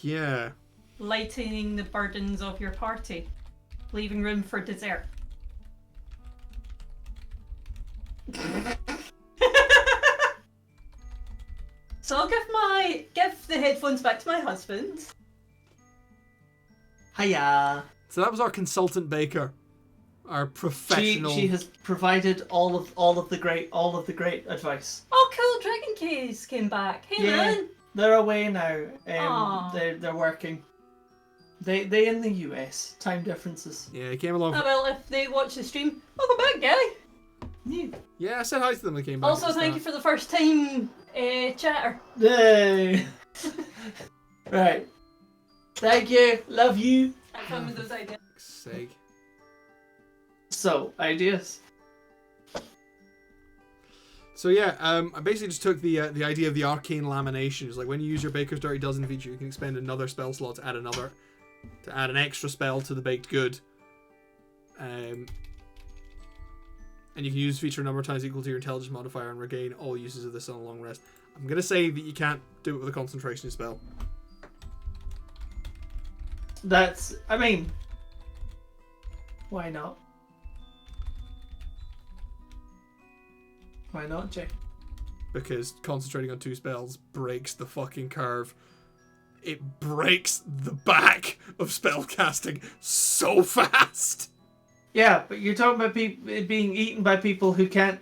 Yeah. Lightening the burdens of your party, leaving room for dessert. So I'll give the headphones back to my husband. Hiya. So that was our consultant baker, our professional. She has provided all of the great advice. Oh, cool! Dragon Case came back. Hey, Yeah. man. They're away now. Aw. They're working. They in the US. Time differences. Yeah, he came along. Oh well, if they watch the stream, welcome back, guy. Yeah, I said hi to them when they came back. Also, thank you for the first time chatter. Yay. Right. Thank you. Love you. I come with those ideas. Sake. So, ideas. So yeah, I basically just took the idea of the arcane lamination. It's like when you use your Baker's Dirty Dozen feature, you can expend another spell slot to add an extra spell to the baked good. And you can use feature a number of times equal to your intelligence modifier and regain all uses of this on a long rest. I'm gonna say that you can't do it with a concentration spell. I mean, why not? Why not, Jay? Because concentrating on 2 spells breaks the fucking curve. It breaks the back of spellcasting so fast. Yeah, but you're talking about it being eaten by people who can't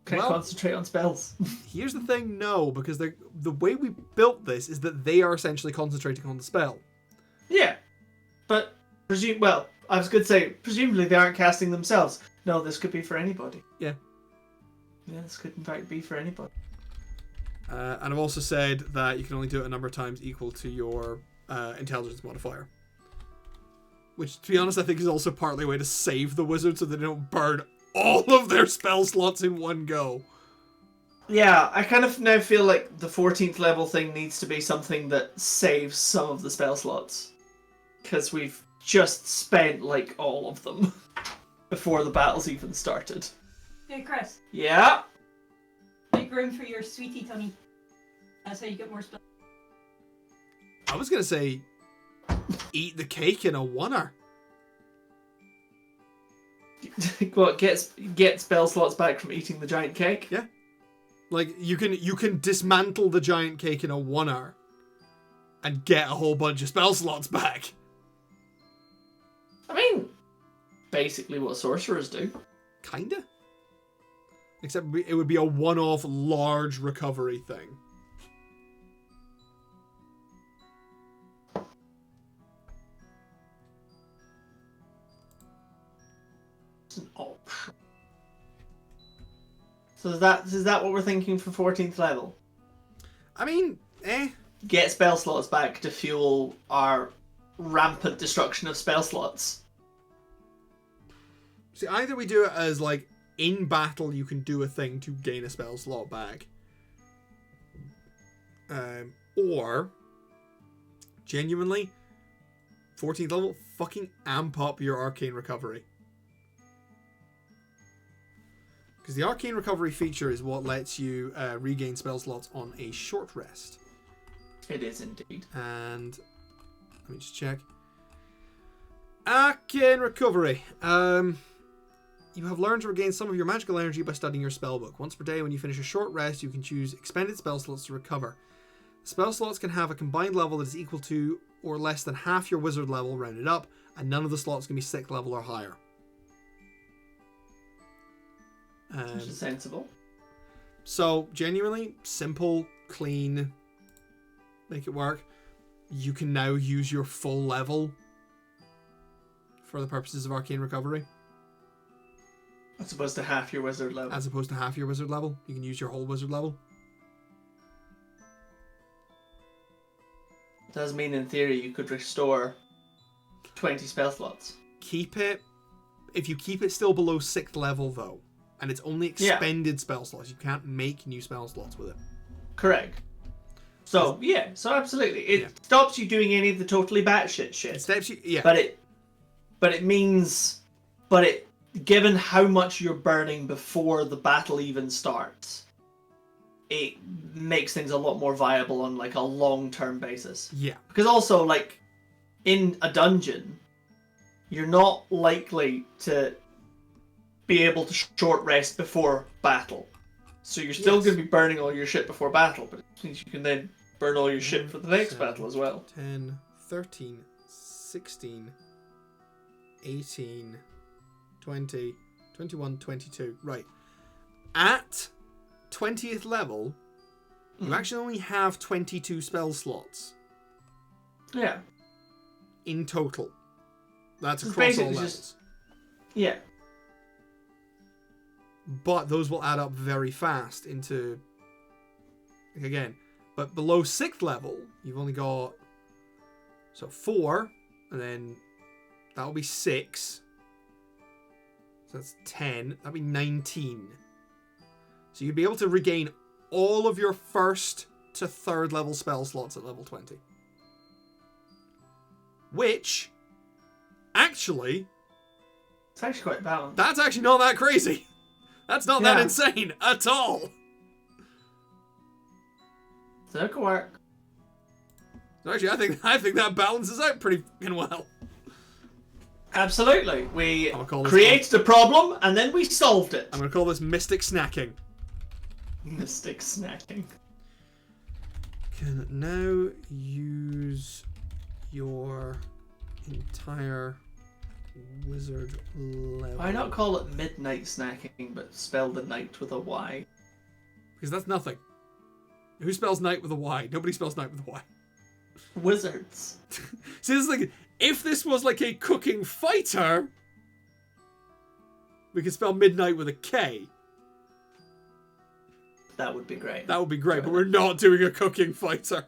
concentrate on spells. Here's the thing, no, because the way we built this is that they are essentially concentrating on the spell. Yeah, but I was going to say, presumably they aren't casting themselves. No, this could be for anybody. Yeah. Yeah, this could in fact be for anybody. And I've also said that you can only do it a number of times equal to your intelligence modifier. Which, to be honest, I think is also partly a way to save the wizard so they don't burn all of their spell slots in one go. Yeah, I kind of now feel like the 14th level thing needs to be something that saves some of the spell slots. Because we've just spent, like, all of them before the battle's even started. Hey, Chris. Yeah? Make room for your sweetie tummy. That's how you get more spells. I was going to say, eat the cake in a oneer. What, get spell slots back from eating the giant cake? Yeah. Like, you can dismantle the giant cake in a oneer and get a whole bunch of spell slots back. I mean, basically what sorcerers do. Kinda. Except it would be a one-off large recovery thing. It's an option. So is that what we're thinking for 14th level? I mean, Get spell slots back to fuel our rampant destruction of spell slots. See, either we do it as, like, in battle you can do a thing to gain a spell slot back. Or, genuinely, 14th level, fucking amp up your arcane recovery. Because the arcane recovery feature is what lets you regain spell slots on a short rest. It is indeed. And let me just check. Arcane recovery. You have learned to regain some of your magical energy by studying your spellbook. Once per day, when you finish a short rest, you can choose expended spell slots to recover. Spell slots can have a combined level that is equal to or less than half your wizard level, rounded up, and none of the slots can be 6th level or higher. Which is sensible. So, genuinely, simple, clean, make it work. You can now use your full level for the purposes of arcane recovery. As opposed to half your wizard level. As opposed to half your wizard level. You can use your whole wizard level. Does mean in theory you could restore 20 spell slots. Keep it... If you keep it still below 6th level, though, and it's only expended spell slots, you can't make new spell slots with it. Correct. So, yeah, so absolutely. It stops you doing any of the totally batshit shit. It stops you... Yeah. But it means... Given how much you're burning before the battle even starts, it makes things a lot more viable on like a long-term basis. Yeah. Because also, like, in a dungeon, you're not likely to be able to short rest before battle. So you're still going to be burning all your shit before battle, but it means you can then burn all your shit for the next battle as well. 10, 13, 16, 18... 20, 21, 22. Right. At 20th level, you actually only have 22 spell slots. Yeah. In total. That's So across all basically levels. Yeah. But those will add up very fast into... Again. But below 6th level, you've only got... So 4, and then That'll be 6. So that's 10. That'll be 19. So you'd be able to regain all of your 1st to 3rd level spell slots at level 20. Which, actually... It's actually quite balanced. That's actually not that crazy. That's not that insane at all. So it could work. So actually, I think that balances out pretty fucking well. Absolutely. We call this created a problem and then we solved it. I'm going to call this Mystic Snacking. Mystic snacking. Can now use your entire wizard level. Why not call it midnight snacking, but spell the night with a Y? Because that's nothing. Who spells night with a Y? Nobody spells night with a Y. Wizards. See, this is like, if this was like a cooking fighter, we could spell midnight with a K. That would be great. That would be great, but we're not doing a cooking fighter.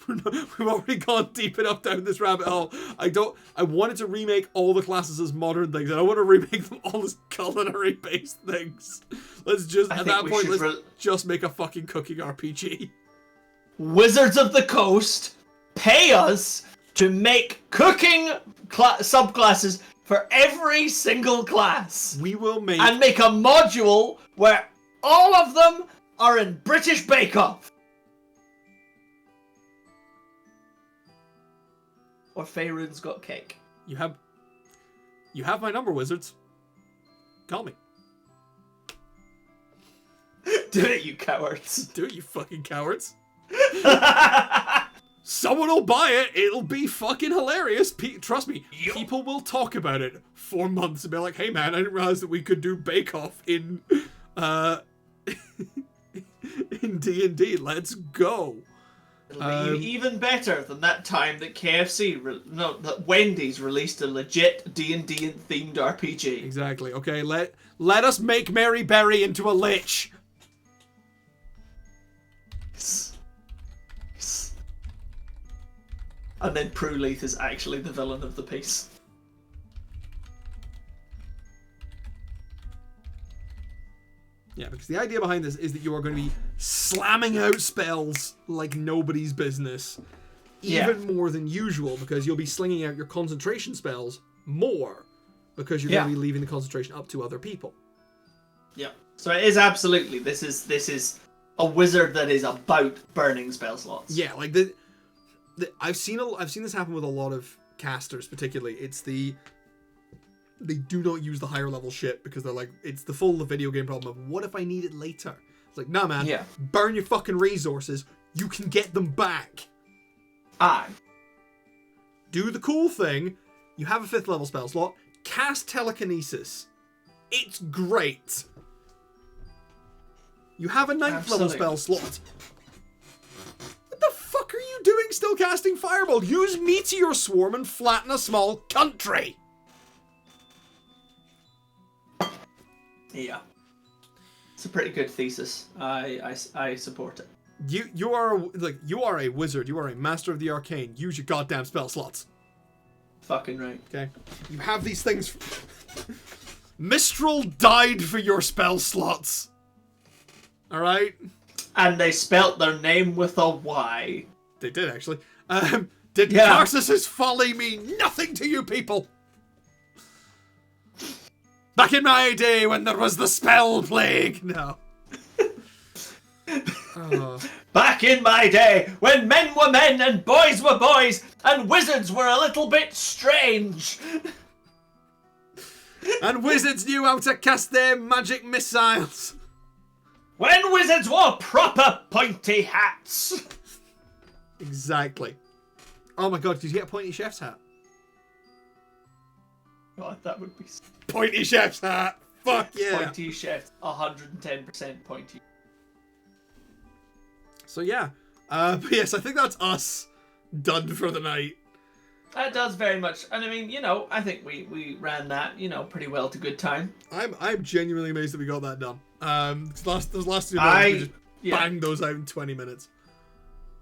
We've already gone deep enough down this rabbit hole. I wanted to remake all the classes as modern things, and I want to remake them all as culinary-based things. Let's just, at that point, let's just make a fucking cooking RPG. Wizards of the Coast, pay us to make cooking subclasses for every single class. We will make... And make a module where all of them are in British Bake-Off. Or Faerun's Got Cake. You have my number, wizards. Call me. Do it, you cowards. Do it, you fucking cowards. Someone will buy it. It'll be fucking hilarious. Trust me, people will talk about it for months and be like, hey man, I didn't realize that we could do Bake-Off in in D&D. Let's go. It'll be even better than that time that that Wendy's released a legit D&D themed RPG. Exactly. Okay, let us make Mary Berry into a lich. And then Prue Leith is actually the villain of the piece. Yeah, because the idea behind this is that you are going to be slamming out spells like nobody's business. Even more than usual, because you'll be slinging out your concentration spells more, because you're going to be leaving the concentration up to other people. Yeah. So it is absolutely, this is a wizard that is about burning spell slots. Yeah, like I've seen this happen with a lot of casters, particularly. They do not use the higher level shit because they're like, it's the full video game problem of what if I need it later? It's like, nah man, burn your fucking resources. You can get them back. Aye. Do the cool thing. You have a 5th level spell slot. Cast telekinesis. It's great. You have a 9th level spell slot. What the fuck are you doing still casting Fireball? Use Meteor Swarm and flatten a small country. Yeah. It's a pretty good thesis. I support it. You are a wizard. You are a master of the arcane. Use your goddamn spell slots. Fucking right. Okay. You have these things. Mistral died for your spell slots. All right. And they spelt their name with a Y. They did actually. Did Narcissus folly mean nothing to you people? Back in my day when there was the spell plague. No. Back in my day when men were men and boys were boys and wizards were a little bit strange. And wizards knew how to cast their magic missiles. When wizards wore proper pointy hats. Exactly. Oh my god, did you get a pointy chef's hat? God, that would be... Pointy chef's hat! Fuck yeah! Pointy chef, 110% pointy. So yeah. But yes, I think that's us done for the night. That does very much. And I mean, I think we ran that, pretty well to good time. I'm genuinely amazed that we got that done. Those last 2 minutes, we just banged those out in 20 minutes.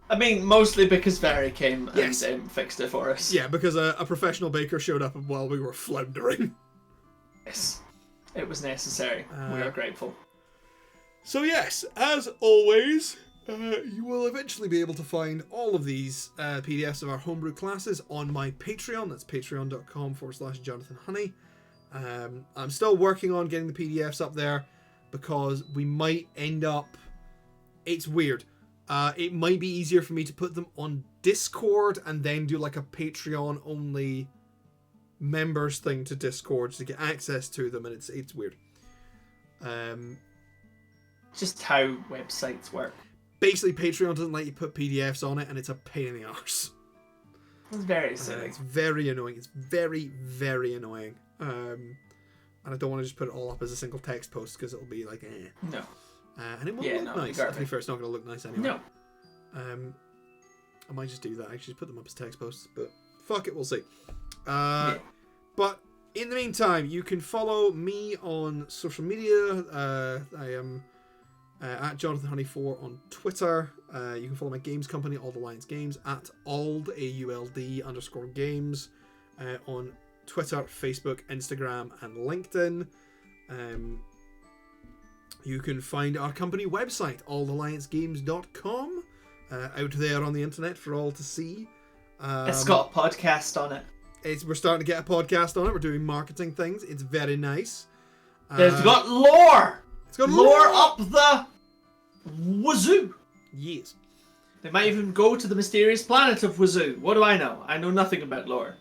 I mean, mostly because Very came Yes. and fixed it for us. Yeah, because a professional baker showed up while we were floundering. Yes. It was necessary. We are grateful. So yes, as always, you will eventually be able to find all of these PDFs of our homebrew classes on my Patreon. That's patreon.com/JonathanHoney. I'm still working on getting the PDFs up there because we might end up... It's weird. It might be easier for me to put them on Discord and then do like a Patreon only members thing to Discord to get access to them, and it's weird. Just how websites work. Basically, Patreon doesn't let you put PDFs on it, and it's a pain in the arse. It's very silly. It's very annoying. It's very, very annoying. And I don't want to just put it all up as a single text post because it'll be like, eh. No. And it won't look nice. To be fair, it's not going to look nice anyway. No. I might just do that. Actually, put them up as text posts, but fuck it, we'll see. Yeah. But in the meantime, you can follow me on social media. I am at JonathanHoney4 on Twitter. You can follow my games company, Auld Alliance Games, at Auld, AULD_games, on Twitter, Facebook, Instagram, and LinkedIn. You can find our company website, AuldAllianceGames.com, out there on the internet for all to see. It's got a podcast on it. We're starting to get a podcast on it. We're doing marketing things. It's very nice. It's got lore! It's got lore up the wazoo! Yes. They might even go to the mysterious planet of Wazoo. What do I know? I know nothing about lore.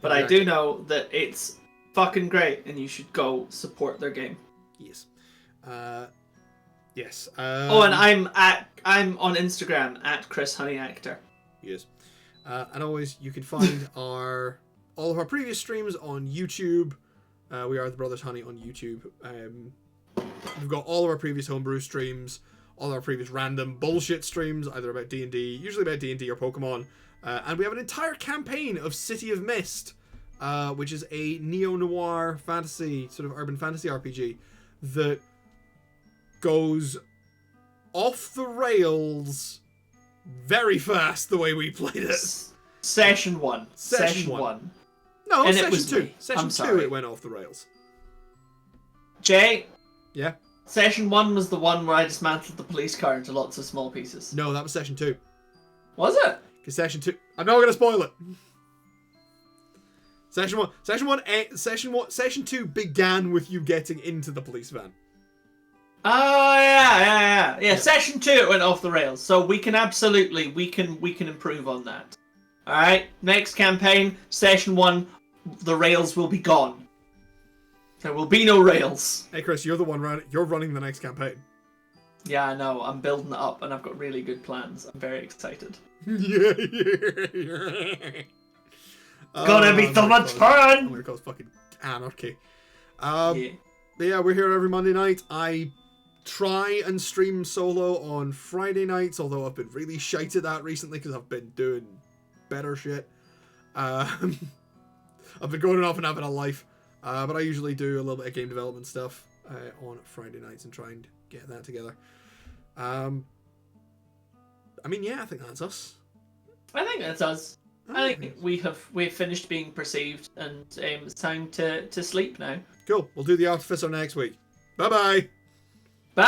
But I do know that it's fucking great and you should go support their game. Yes. Yes. And I'm on Instagram at Chris Honey Actor. Yes. And always you can find all of our previous streams on YouTube. We are the Brothers Honey on YouTube. We've got all of our previous homebrew streams, all our previous random bullshit streams, either about D&D, usually about D&D or Pokemon. And we have an entire campaign of City of Mist, which is a neo-noir fantasy, sort of urban fantasy RPG that goes off the rails very fast the way we played it. Session 1. Session 1. No, and Session it was 2. me. Session 2 it went off the rails. Jay? Yeah? Session 1 was the one where I dismantled the police car into lots of small pieces. No, that was Session 2. Was it? Because Session 2... I'm not going to spoil it. Session 2 began with you getting into the police van. Oh, yeah. Session 2 it went off the rails. So we can absolutely, we can improve on that. Alright, next campaign, Session 1, the rails will be gone. There will be no rails. Hey Chris, you're the one you're running the next campaign. Yeah, I know. I'm building it up and I've got really good plans. I'm very excited. Yeah. Gonna be so much fun! I'm gonna cause fucking anarchy. Yeah. But yeah, we're here every Monday night. I try and stream solo on Friday nights, although I've been really shite at that recently because I've been doing better shit. I've been going off and having a life. But I usually do a little bit of game development stuff on Friday nights and try and get that together. I mean, yeah, I think that's us. I think that's us. I think we've finished being perceived and it's time to sleep now. Cool. We'll do the Artificer next week. Bye-bye. Bye!